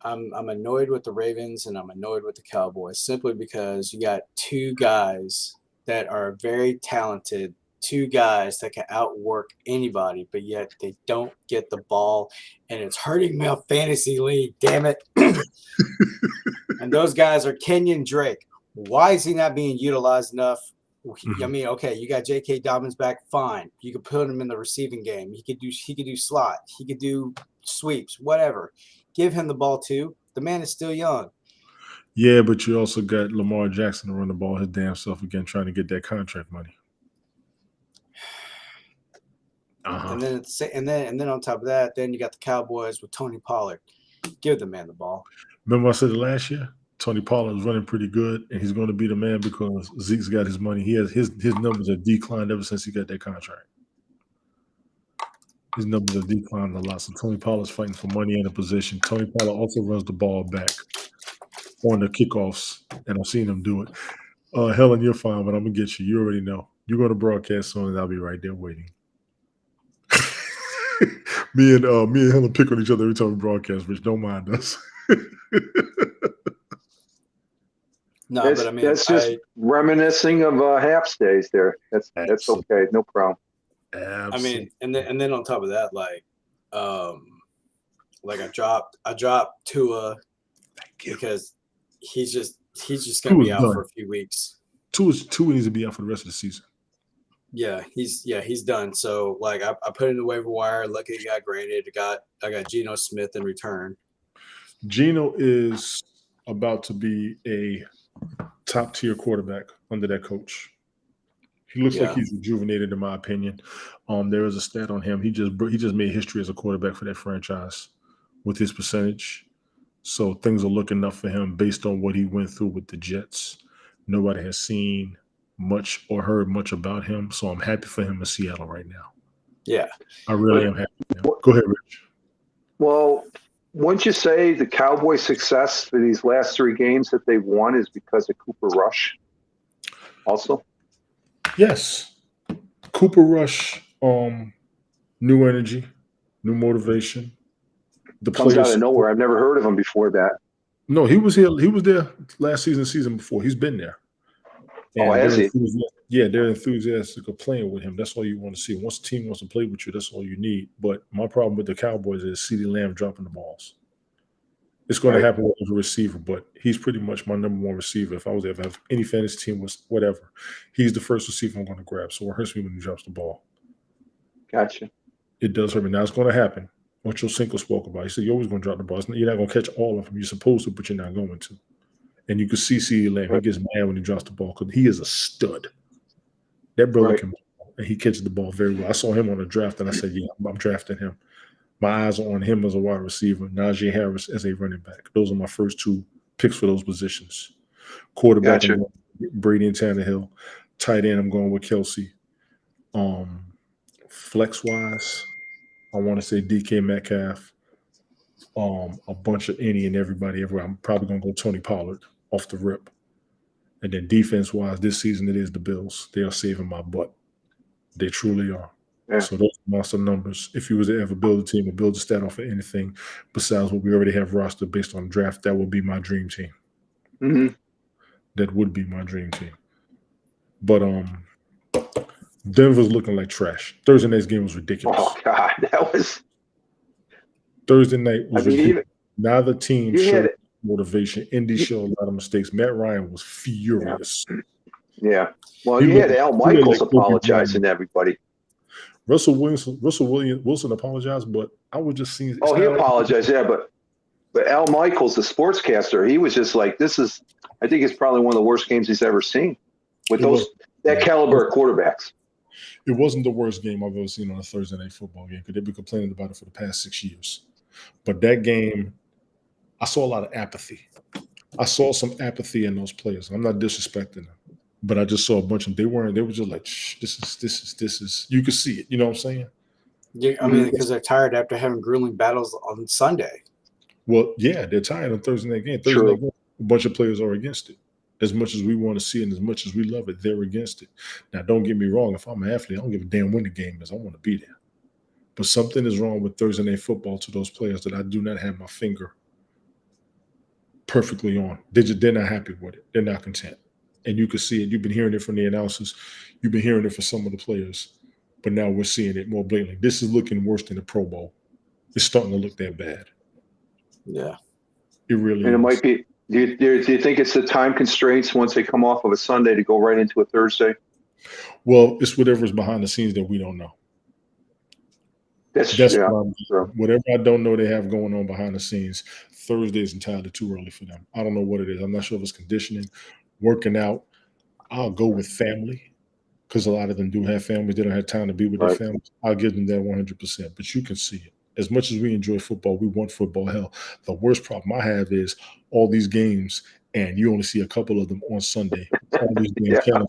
I'm annoyed with the Ravens and I'm annoyed with the Cowboys simply because you got two guys that are very talented, two guys that can outwork anybody, but yet they don't get the ball, and it's hurting my fantasy league. Damn it! And those guys are Kenyon Drake. Why is he not being utilized enough? I mean, okay, you got J.K. Dobbins back, fine. You could put him in the receiving game. He could do slot. He could do sweeps, whatever. Give him the ball too. The man is still young. Yeah, but you also got Lamar Jackson to run the ball his damn self again, trying to get that contract money. And then on top of that, then you got the Cowboys with Tony Pollard. Give the man the ball. Remember I said it last year? Tony Pollard was running pretty good, and he's going to be the man because Zeke's got his money. He has his numbers have declined ever since he got that contract. His numbers have declined a lot. So Tony Pollard's fighting for money and a position. Tony Pollard also runs the ball back on the kickoffs, and I've seen him do it. Helen, you're fine, but I'm gonna get you. You already know. You're going to broadcast soon, and I'll be right there waiting. me and Helen pick on each other every time we broadcast, which don't mind us. No, but I mean, that's just reminiscing of Haps days there. That's okay, no problem. Absolutely. I mean, and then on top of that, like I dropped Tua because he's just gonna be out for a few weeks. Tua needs to be out for the rest of the season. Yeah, he's done. So like I put in the waiver wire. Lucky he got graded. I got Geno Smith in return. Geno is about to be a top tier quarterback under that coach. He looks like he's rejuvenated, in my opinion. There is a stat on him. He just made history as a quarterback for that franchise with his percentage. So things are looking up for him based on what he went through with the Jets. Nobody has seen much or heard much about him. So I'm happy for him in Seattle right now. Yeah. I really am happy for him. Go ahead, Rich. Well, wouldn't you say the Cowboys' success for these last three games that they've won is because of Cooper Rush also? Yes. Cooper Rush, new energy, new motivation. The comes out of nowhere. I've never heard of him before that. No, he was here. He was there last season before. He's been there. And has he? Yeah, they're enthusiastic of playing with him. That's all you want to see. Once the team wants to play with you, that's all you need. But my problem with the Cowboys is CeeDee Lamb dropping the balls. It's going to happen with a receiver, but he's pretty much my number one receiver. If I was to ever have any fantasy team, whatever, he's the first receiver I'm going to grab. So it hurts me when he drops the ball. Gotcha. It does hurt me. Now it's going to happen. What Joe Cinco spoke about. He said, you're always going to drop the ball. You're not going to catch all of them. You're supposed to, but you're not going to. And you can see CeeDee Lamb. He gets mad when he drops the ball because he is a stud. That brother can ball, and he catches the ball very well. I saw him on the draft, and I said, yeah, I'm drafting him. My eyes are on him as a wide receiver, Najee Harris as a running back. Those are my first two picks for those positions. Quarterback, gotcha. Brady and Tannehill. Tight end, I'm going with Kelsey. Flex-wise, I want to say DK Metcalf. A bunch of any and everybody everywhere. I'm probably going to go Tony Pollard off the rip. And then defense-wise, this season it is the Bills. They are saving my butt. They truly are. Yeah. So those are monster numbers. If you was to ever build a team or build a stat off of anything besides what we already have rostered based on the draft, that would be my dream team. Mm-hmm. That would be my dream team. But Denver's looking like trash. Thursday night's game was ridiculous. Oh God, that was Thursday night was ridiculous. Neither team showed it. Motivation. Indy showed a lot of mistakes. Matt Ryan was furious. Yeah. Well, you had Al Michaels apologizing to everybody. Russell Wilson apologized, but I was just seeing. Oh, he apologized, yeah, but Al Michaels, the sportscaster, he was just like, "This is." I think it's probably one of the worst games he's ever seen with that caliber of quarterbacks. It wasn't the worst game I've ever seen on a Thursday night football game because they've been complaining about it for the past 6 years. But that game, I saw a lot of apathy. I saw some apathy in those players. I'm not disrespecting them. But I just saw a bunch of them. They were just like, shh, this is, you could see it. You know what I'm saying? Yeah, I mean, because they're tired after having grueling battles on Sunday. Well, yeah, they're tired on Thursday night game. Thursday night game, a bunch of players are against it. As much as we want to see it and as much as we love it, they're against it. Now, don't get me wrong. If I'm an athlete, I don't give a damn when the game is. I want to be there. But something is wrong with Thursday night football to those players that I do not have my finger perfectly on. They're not happy with it. They're not content. And you can see it. You've been hearing it from the announcers. You've been hearing it from some of the players. But now we're seeing it more blatantly. This is looking worse than the Pro Bowl. It's starting to look that bad. Yeah. It really And it is. might be. Do you think it's the time constraints once they come off of a Sunday to go right into a Thursday? Well, it's whatever's behind the scenes that we don't know. That's Yeah. what whatever I don't know they have going on behind the scenes. Thursday is entirely too early for them. I don't know what it is. I'm not sure if it's conditioning, working out. I'll go with family because a lot of them do have families. They don't have time to be with their Right. families. I'll give them that 100%. But you can see it. As much as we enjoy football, we want football. Hell, the worst problem I have is all these games, and you only see a couple of them on Sunday. All these games. Yeah.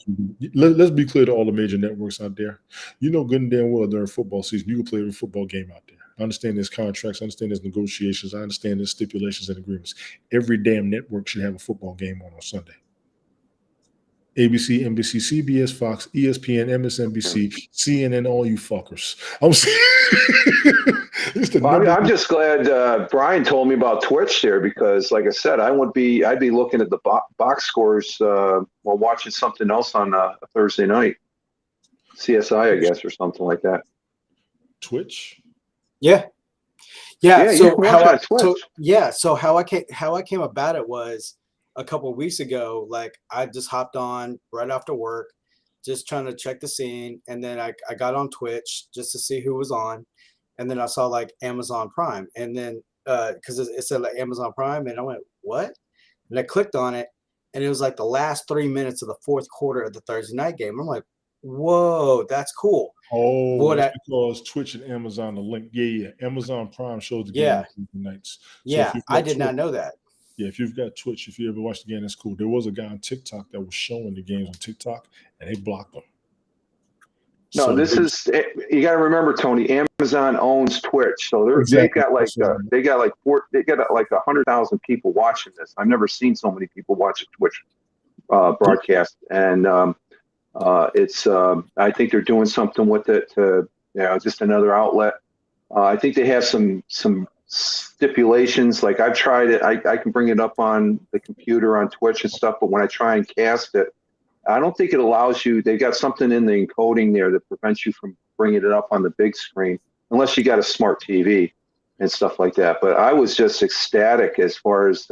Let's be clear to all the major networks out there. You know good and damn well during football season, you can play a football game out there. I understand there's contracts. I understand there's negotiations. I understand there's stipulations and agreements. Every damn network should have a football game on Sunday. ABC, NBC, CBS, Fox, ESPN, MSNBC, CNN, all you fuckers. I'm I'm just glad Brian told me about Twitch there because, like I said, I'd be looking at the box scores while watching something else on a Thursday night, CSI, I guess, or something like that. Twitch. Yeah. Yeah, you So can watch how it I on Twitch. so how I came about it was a couple of weeks ago. Like I just hopped on right after work, just trying to check the scene, and then I got on Twitch just to see who was on, and then I saw like Amazon Prime, and then because it said like Amazon Prime, and I went what? And I clicked on it, and it was like the last 3 minutes of the fourth quarter of the Thursday night game. I'm like, whoa, that's cool. Oh, that's because Twitch and Amazon are linked. Yeah. Amazon Prime shows the game on Tuesday nights. Yeah, So I did not know that. Yeah, if you've got Twitch, if you ever watched the game, that's cool. There was a guy on TikTok that was showing the games on TikTok, and they blocked them. No, you got to remember, Tony. Amazon owns Twitch, so they've got like 100,000 people watching this. I've never seen so many people watch a Twitch broadcast, and it's. I think they're doing something with it to, just another outlet. I think they have some stipulations. Like I've tried it. I can bring it up on the computer on Twitch and stuff, but when I try and cast it, I don't think it allows you. They got something in the encoding there that prevents you from bringing it up on the big screen, unless you got a smart TV and stuff like that. But I was just ecstatic as far as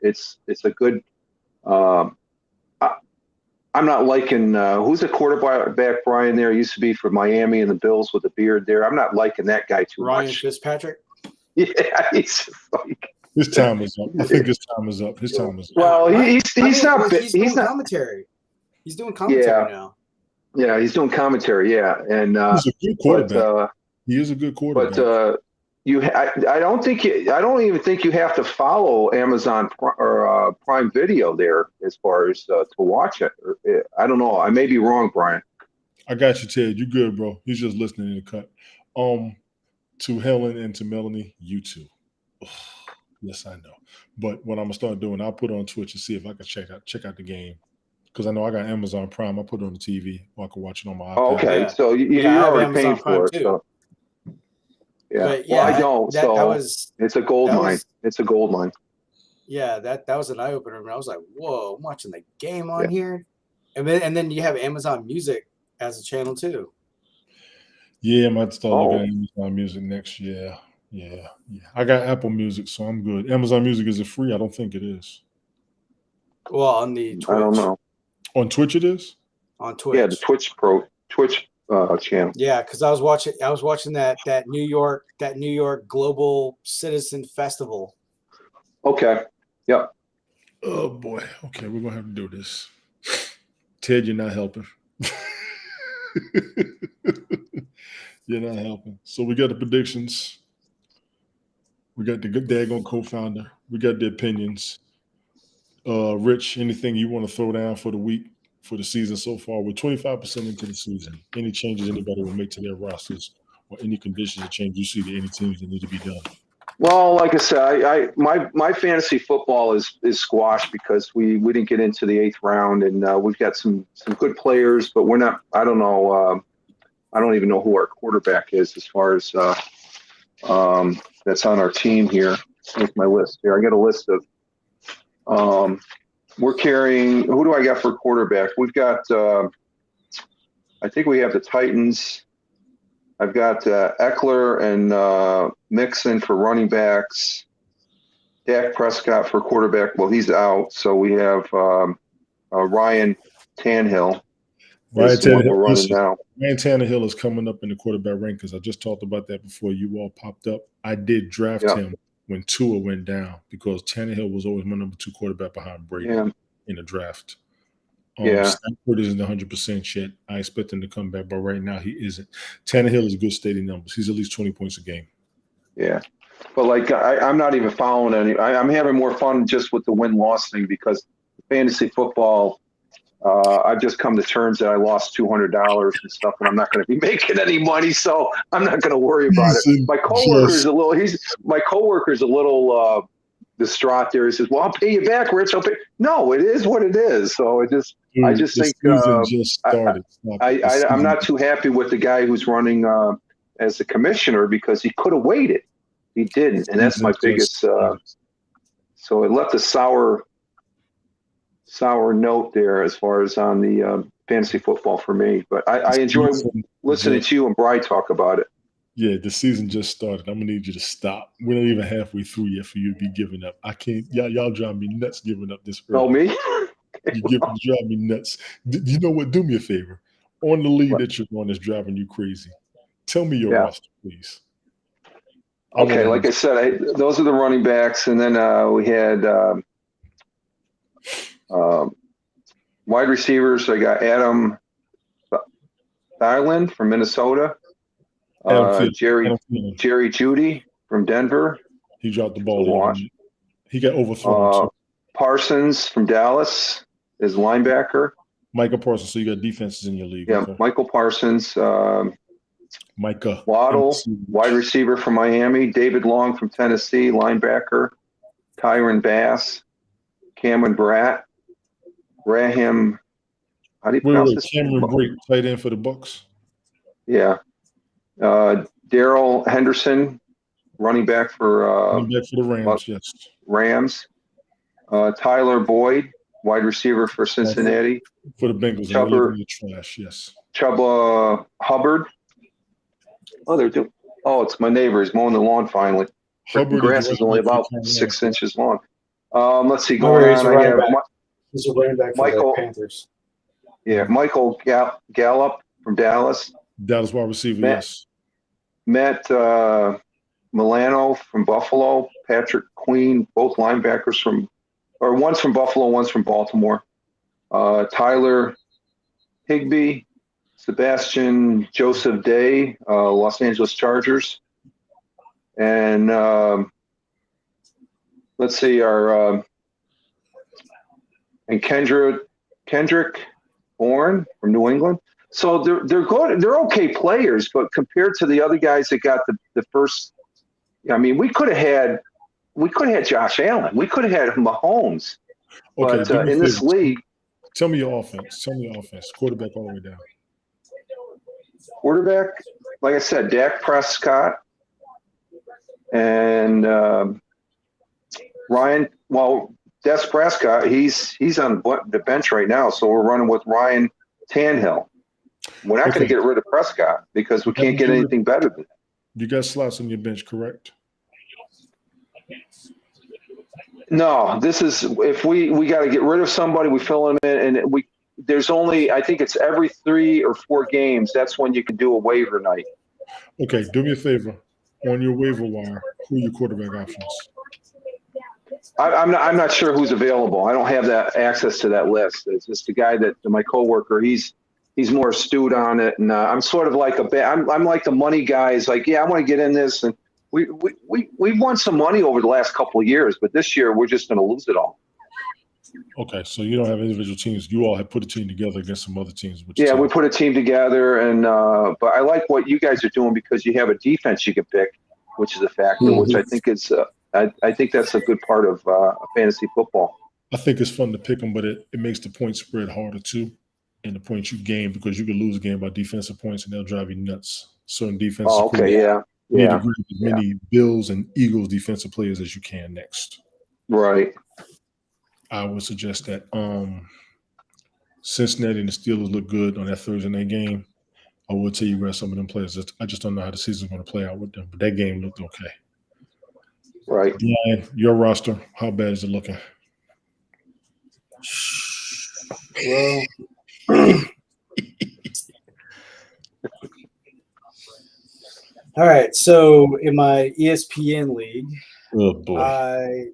it's a good. I'm not liking who's the quarterback, Brian. There used to be for Miami and the Bills with the beard there. I'm not liking that guy too Ryan much. Fitzpatrick. Yeah, he's just like. His time is up. I think his time is up. His time is up. Well, he's not. He's doing not commentary. He's doing commentary now. Yeah, he's doing commentary. Yeah, and he's a good quarterback. He is a good quarterback. But I don't even think you have to follow Amazon or Prime Video there as far as to watch it. I don't know. I may be wrong, Brian. I got you, Ted. You good, bro? He's just listening in the cut. To Helen and to Melanie, you too. Yes, I know. But what I'm gonna start doing, I'll put it on Twitch and see if I can check out the game. Because I know I got Amazon Prime. I put it on the TV or I can watch it on my iPad. Oh, okay, Yeah. so you're already paying for it. So. Yeah. But well, I don't. It's a gold mine. It's a gold mine. Yeah, that was an eye opener. I was like, whoa, I'm watching the game on here. And then you have Amazon Music as a channel too. Yeah, I might start looking at Amazon Music next year. Yeah. I got Apple Music, so I'm good. Amazon Music, is it free? I don't think it is. Well, on the Twitch. I don't know. On Twitch it is? On Twitch. Yeah, the Twitch channel. Yeah, because I was watching that New York Global Citizen Festival. Okay. Yep. Oh boy. Okay, we're gonna have to do this. Ted, you're not helping. You're not helping. So we got the predictions. We got the good daggone co-founder. We got the opinions. Rich, anything you want to throw down for the week, for the season so far? We're 25% into the season. Any changes anybody will make to their rosters or any conditions or changes you see to any teams that need to be done? Well, like I said, my fantasy football is squashed because we didn't get into the 8th round, and we've got some good players, but we're not. I don't know. I don't even know who our quarterback is as far as that's on our team here. Here's my list here. I got a list of We're carrying. Who do I got for quarterback? We've got. I think we have the Titans. I've got Eckler and Mixon for running backs. Dak Prescott for quarterback. Well, he's out, so we have Ryan Tannehill. Ryan Tannehill is coming up in the quarterback rankings. I just talked about that before you all popped up. I did draft him when Tua went down because Tannehill was always my number 2 quarterback behind Brady in the draft. Stafford isn't 100% yet. I expect him to come back, but right now he isn't. Tannehill is good steady numbers. He's at least 20 points a game. Yeah. But like I'm not even following any. I'm having more fun just with the win-loss thing because fantasy football. I've just come to terms that I lost $200 and stuff, and I'm not going to be making any money, so I'm not going to worry about it. My coworker's a little distraught there. He says, "Well, I'll pay you back, Rich. I'll pay." No, it is what it is. So I just think I'm not too happy with the guy who's running as the commissioner because he could have waited. He didn't, and that's my biggest. So it left a sour note there as far as on the fantasy football for me. But I enjoy listening to you and Bri talk about it. Yeah, the season just started. I'm gonna need you to stop. We're not even halfway through yet for you to be giving up. I can't. Y'all drive me nuts giving up this early. Oh, me? You drive me nuts. You know what? Do me a favor. On the lead that you're on that's driving you crazy. Tell me your roster, please. Okay, like I said, those are the running backs, and then we had wide receivers. I got Adam Thielen from Minnesota. Jerry Jeudy from Denver. He dropped the ball. He got overthrown. Parsons from Dallas is linebacker. Michael Parsons. So you got defenses in your league. Yeah, okay. Michael Parsons. Micah Waddle, wide receiver from Miami. David Long from Tennessee, linebacker. Tyron Bass. Cameron Bratt. Rahim. How do you pronounce this? Cameron Brate, tight end for the Bucs. Yeah. Darrell Henderson, running back for the Rams. Yes. Rams. Tyler Boyd, wide receiver for Cincinnati. For the Bengals. The trash. Yes. Chuba Hubbard. It's my neighbor. He's mowing the lawn finally. The grass is only about 6 inches long. Let's see. Going on, he's a running back for the Panthers. Yeah, Michael Gallup from Dallas. Dallas wide receiver, yes. Matt Milano from Buffalo. Patrick Queen, both linebackers one's from Buffalo, one's from Baltimore. Tyler Higbee, Sebastian Joseph Day, Los Angeles Chargers. And let's see, and Kendrick Bourne from New England. So they're good. They're okay players, but compared to the other guys that got the first, I mean, we could have had Josh Allen. We could have had Mahomes. Okay, but in this league, tell me your offense. Quarterback all the way down. Quarterback, like I said, Dak Prescott and Ryan. Well, Dak Prescott, he's on the bench right now, so we're running with Ryan Tannehill. We're not going to get rid of Prescott because we can't get anything better than that. You got slots on your bench, correct? No, this is if we got to get rid of somebody, we fill them in, and there's only, I think it's every 3 or 4 games. That's when you can do a waiver night. Okay, do me a favor. On your waiver wire, who are your quarterback options? I'm not sure who's available. I don't have that access to that list. It's just the guy that my coworker. He's more astute on it, and I'm sort of like I'm like the money guy. Is like, yeah, I want to get in this, and we've won some money over the last couple of years, but this year we're just going to lose it all. Okay, so you don't have individual teams. You all have put a team together against some other teams. Yeah, we put a team together, and but I like what you guys are doing because you have a defense you can pick, which is a factor, which I think is I think that's a good part of fantasy football. I think it's fun to pick them, but it makes the point spread harder too, and the points you gain because you can lose a game by defensive points, and they'll drive you nuts. Certain defensive. Oh, okay, yeah. You need to grab as many Bills and Eagles defensive players as you can next. Right. I would suggest that Cincinnati and the Steelers look good on that Thursday night game. I will tell you guys some of them players. I just don't know how the season's going to play out with them. But that game looked okay. Right. Brian, your roster, how bad is it looking? Well, all right. So in my ESPN league, Oh boy.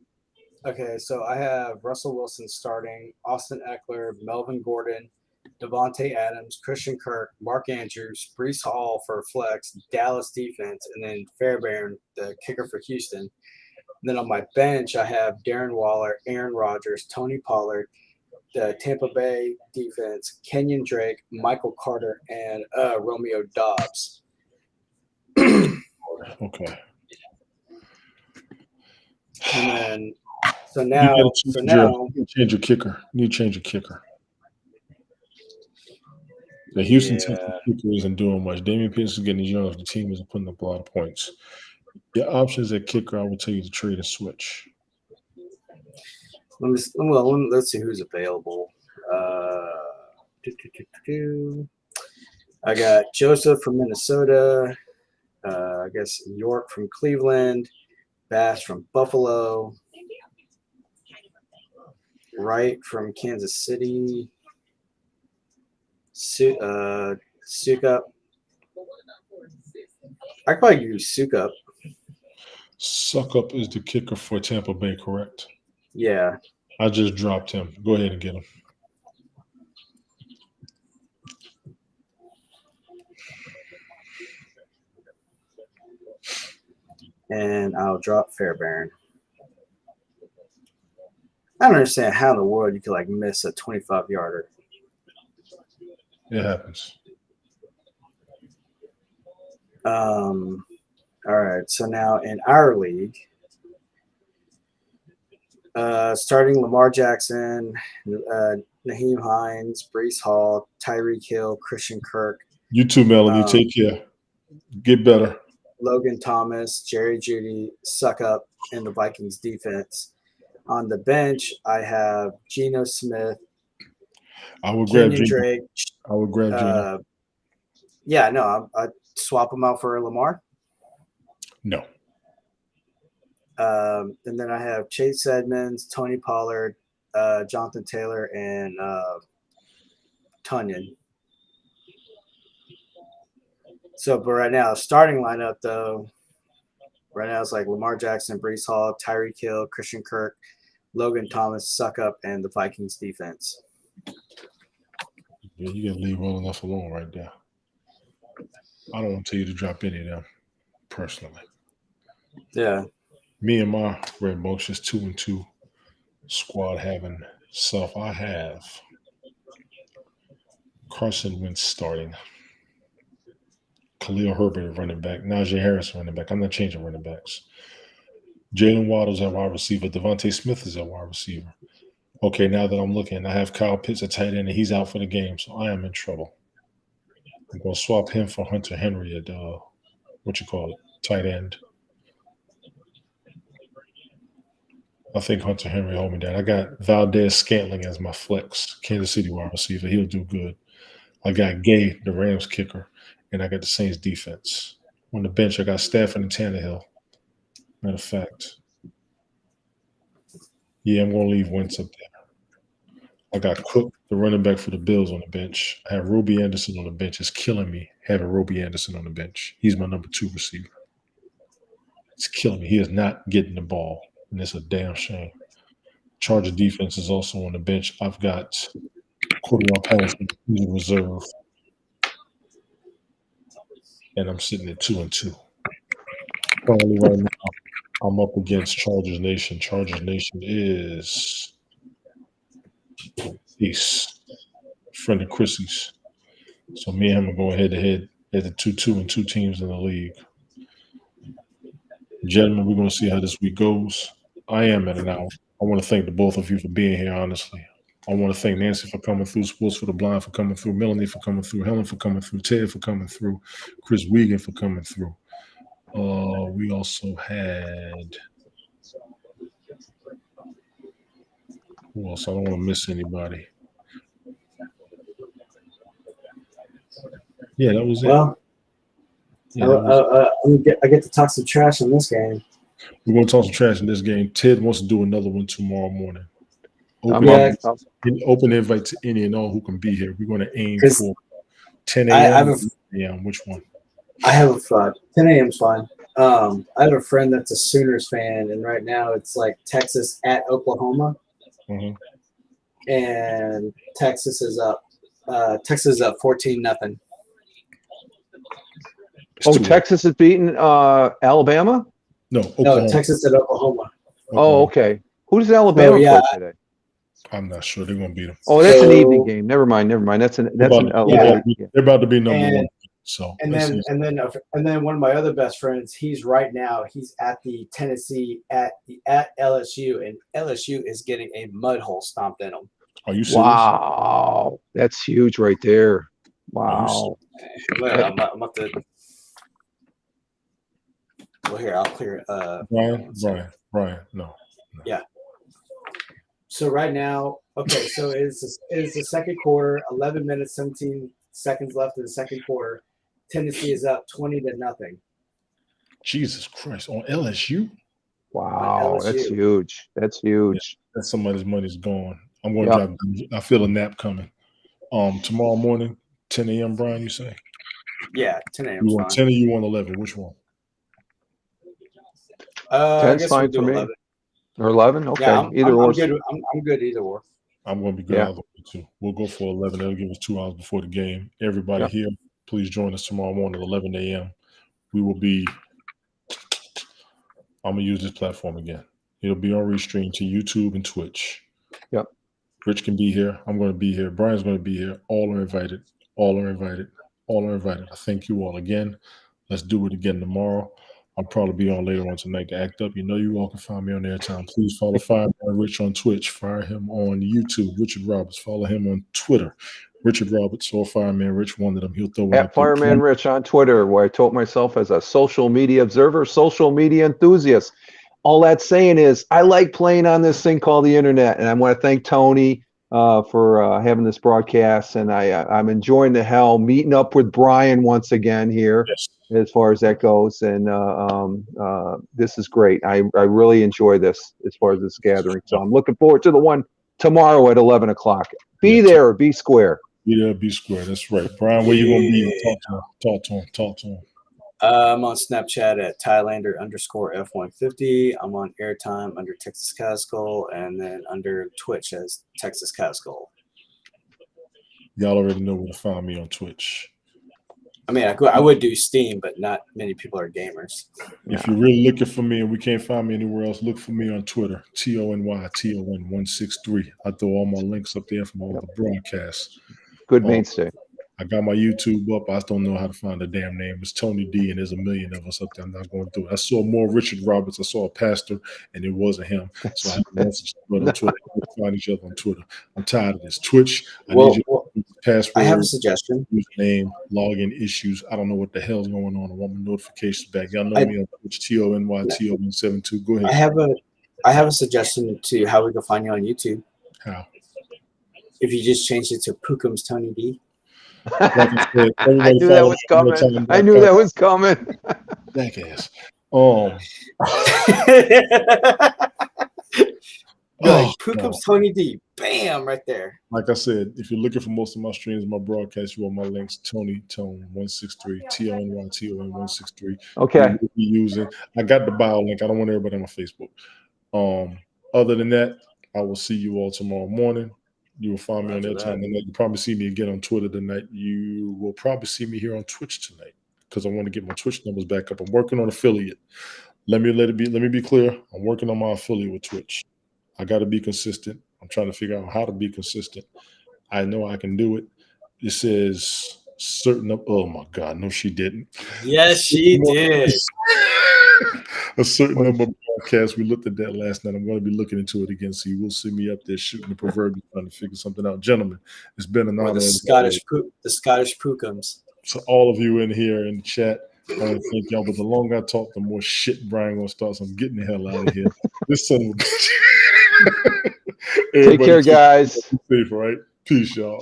So I have Russell Wilson starting, Austin Eckler, Melvin Gordon, Devontae Adams, Christian Kirk, Mark Andrews, Brees Hall for flex, Dallas defense, and then Fairbairn, the kicker for Houston. And then on my bench, I have Darren Waller, Aaron Rodgers, Tony Pollard, the Tampa Bay defense, Kenyon Drake, Michael Carter, and Romeo Dobbs. Okay. And then, so You now, gotta change your kicker. You need to change your kicker. The Houston Texans kicker isn't doing much. Damian Pierce is getting his young. The team isn't putting up a lot of points. Your options at kicker, I would tell you to trade and switch. let's see who's available. I got Joseph from Minnesota. I guess York from Cleveland. Bass from Buffalo. Wright from Kansas City. Sukup. I could probably use Sukup. Suckup is the kicker for Tampa Bay, correct? Yeah. I just dropped him. Go ahead and get him. And I'll drop Fairbairn. I don't understand how in the world you could like miss a 25-yarder. It happens. All right. So now in our league, starting Lamar Jackson, Naheem Hines, Brees Hall, Tyreek Hill, Christian Kirk. You too, Melanie. Take care. Get better. Logan Thomas, Jerry Jeudy, Suckup, and the Vikings defense. On the bench, I have Geno Smith, I would grab Kenyon Geno. Drake. I would grab Geno. Yeah, no, I'd swap him out for Lamar. No. And then I have Chase Edmonds, Tony Pollard, Jonathan Taylor, and Tunyon. So, but right now, starting lineup though, right now it's like Lamar Jackson, Brees Hall, Tyreek Hill, Christian Kirk, Logan Thomas, Suckup, and the Vikings defense. Yeah, you gotta leave well enough alone right there. I don't want to tell you to drop any of them, personally. Yeah. Me and my rambunctious 2-2 squad having self. I have Carson Wentz starting. Khalil Herbert at running back. Najee Harris running back. I'm not changing running backs. Jalen Waddle's at wide receiver. Devontae Smith is at wide receiver. Okay, now that I'm looking, I have Kyle Pitts at tight end, and he's out for the game, so I am in trouble. I'm going to swap him for Hunter Henry at, tight end. I think Hunter Henry hold me down. I got Valdez Scantling as my flex, Kansas City wide receiver. He'll do good. I got Gay, the Rams kicker, and I got the Saints defense. On the bench, I got Stafford and Tannehill. Matter of fact, yeah, I'm going to leave Wentz up there. I got Cook, the running back for the Bills, on the bench. I have Roby Anderson on the bench. It's killing me having Roby Anderson on the bench. He's my number 2 receiver. It's killing me. He is not getting the ball, and it's a damn shame. Charger defense is also on the bench. I've got Cordell Patterson, who's a reserve, and I'm sitting at 2-2. Currently, right now, I'm up against Chargers Nation. Chargers Nation is Ace, friend of Chrissy's. So me and him are going head to head at the 2-2 teams in the league. Gentlemen, we're going to see how this week goes. I am at an hour. I want to thank the both of you for being here, honestly. I want to thank Nancy for coming through, Sports for the Blind for coming through, Melanie for coming through, Helen for coming through, Ted for coming through, Chris Wiegand for coming through. We also had Who else? I don't want to miss anybody. Yeah, that was it. Well, Yeah, that was it. I get to talk some trash in this game. We're going to talk some trash in this game. Ted wants to do another one tomorrow morning. Open, Yeah. open invite to any and all who can be here. We're going to aim 'Cause for 10 I a.m. have a.m. Which one? I have a fun. 10 a.m. is fine. I have a friend that's a Sooners fan, and right now it's like Texas at Oklahoma, Mhm. and Texas is up. Texas is up 14-0. It's Oh, too Texas is beating Alabama? No, No, Oklahoma. Texas at Oklahoma. Oh, okay. Who does Alabama yeah. play today? I'm not sure they're going to beat them. Oh, that's an So- evening game. Never mind. That's an They're late. about to be number And- one. So And let's then see. and then one of my other best friends, he's at the Tennessee at LSU, and LSU is getting a mud hole stomped in them. Are you serious? Wow, that's huge right there. Wow. I'm about to. Well, here I'll clear. Brian, no. So right now, okay, so it is the second quarter, 11 minutes, 17 seconds left in the second quarter. Tennessee is up 20-0. Jesus Christ. On LSU? Wow, LSU. that's huge. That's huge. That somebody's money's gone. I'm going Yep. to drop. I feel a nap coming. Tomorrow morning, 10 a.m., Brian, you say? Yeah, 10 a.m. You is want fine. 10 or you want 11? Which one? I 10's guess fine we'll do for me. 11. Or 11? Okay. Yeah, Either or. I'm good either or. I'm going to be good Yeah. either way, too. We'll go for 11. That'll give us 2 hours before the game. Everybody Yep. here, please join us tomorrow morning at 11 a.m. We will be I'm going to use this platform again. It'll be on restream to YouTube and Twitch. Yep. Rich can be here. I'm going to be here. Brian's going to be here. All are invited. All are invited. All are invited. I thank you all again. Let's do it again tomorrow. I'll probably be on later on tonight to act up. You know you all can find me on Airtime. Please follow Fireman Rich on Twitch. Fire him on YouTube. Richard Roberts. Follow him on Twitter. Richard Roberts or Fireman Rich, one of them. He'll throw it At up there. Fireman Rich on Twitter, where I told myself as a social media observer, social media enthusiast. All that's saying is I like playing on this thing called the internet, and I want to thank Tony for having this broadcast, and I'm enjoying the hell meeting up with Brian once again here. Yes. As far as that goes, and this is great. I really enjoy this as far as this gathering. So I'm looking forward to the one tomorrow at 11 o'clock. Be there or be square. Be there, be square. That's right. Brian, where you going to be? Talk to him. I'm on Snapchat at Thailander_F150. I'm on Airtime under Texas Cascal, and then under Twitch as Texas Cascal. Y'all already know where to find me on Twitch. I mean, I would do Steam, but not many people are gamers. If you're really looking for me and we can't find me anywhere else, look for me on Twitter, TONYTON163. I throw all my links up there from all the broadcasts. Good mainstay. I got my YouTube up. I just don't know how to find the damn name. It's Tony D, and there's a million of us up there. I'm not going through it. I saw more Richard Roberts. I saw a pastor, and it wasn't him. So I have a message on Twitter. We find each other on Twitter. I'm tired of this. Twitch, I need your password. I have a suggestion. Username, login issues. I don't know what the hell's going on. I want my notifications back. Y'all know me on Twitch, TONYTON72. Go ahead. I have a suggestion to how we can find you on YouTube. How? If you just change it to Pookum's Tony D. Like I said, I knew that was coming. I knew that was coming. Jackass. Pookum's Tony D. Bam, right there. Like I said, if you're looking for most of my streams, my broadcasts, you want my links, Tony Tone 163, TONYTON 163. Okay. We'll be using. I got the bio link. I don't want everybody on my Facebook. Other than that, I will see you all tomorrow morning. You will find me on Airtime tonight. You'll probably see me again on Twitter tonight. You will probably see me here on Twitch tonight because I want to get my Twitch numbers back up. I'm working on affiliate. Let me be clear. I'm working on my affiliate with Twitch. I got to be consistent. I'm trying to figure out how to be consistent. I know I can do it. It says certain. Oh my God, no, she didn't. Yes, she did. A certain number of podcasts. We looked at that last night. I'm going to be looking into it again. So you will see me up there shooting the Perverbial, trying to figure something out. Gentlemen, it's been an honor. The Scottish Pookums. So all of you in here in the chat, I want to thank y'all. But the longer I talk, the more shit Brian gonna start. So I'm getting the hell out of here. This son of a bitch. Take care, guys. Safe, all right? Peace, y'all.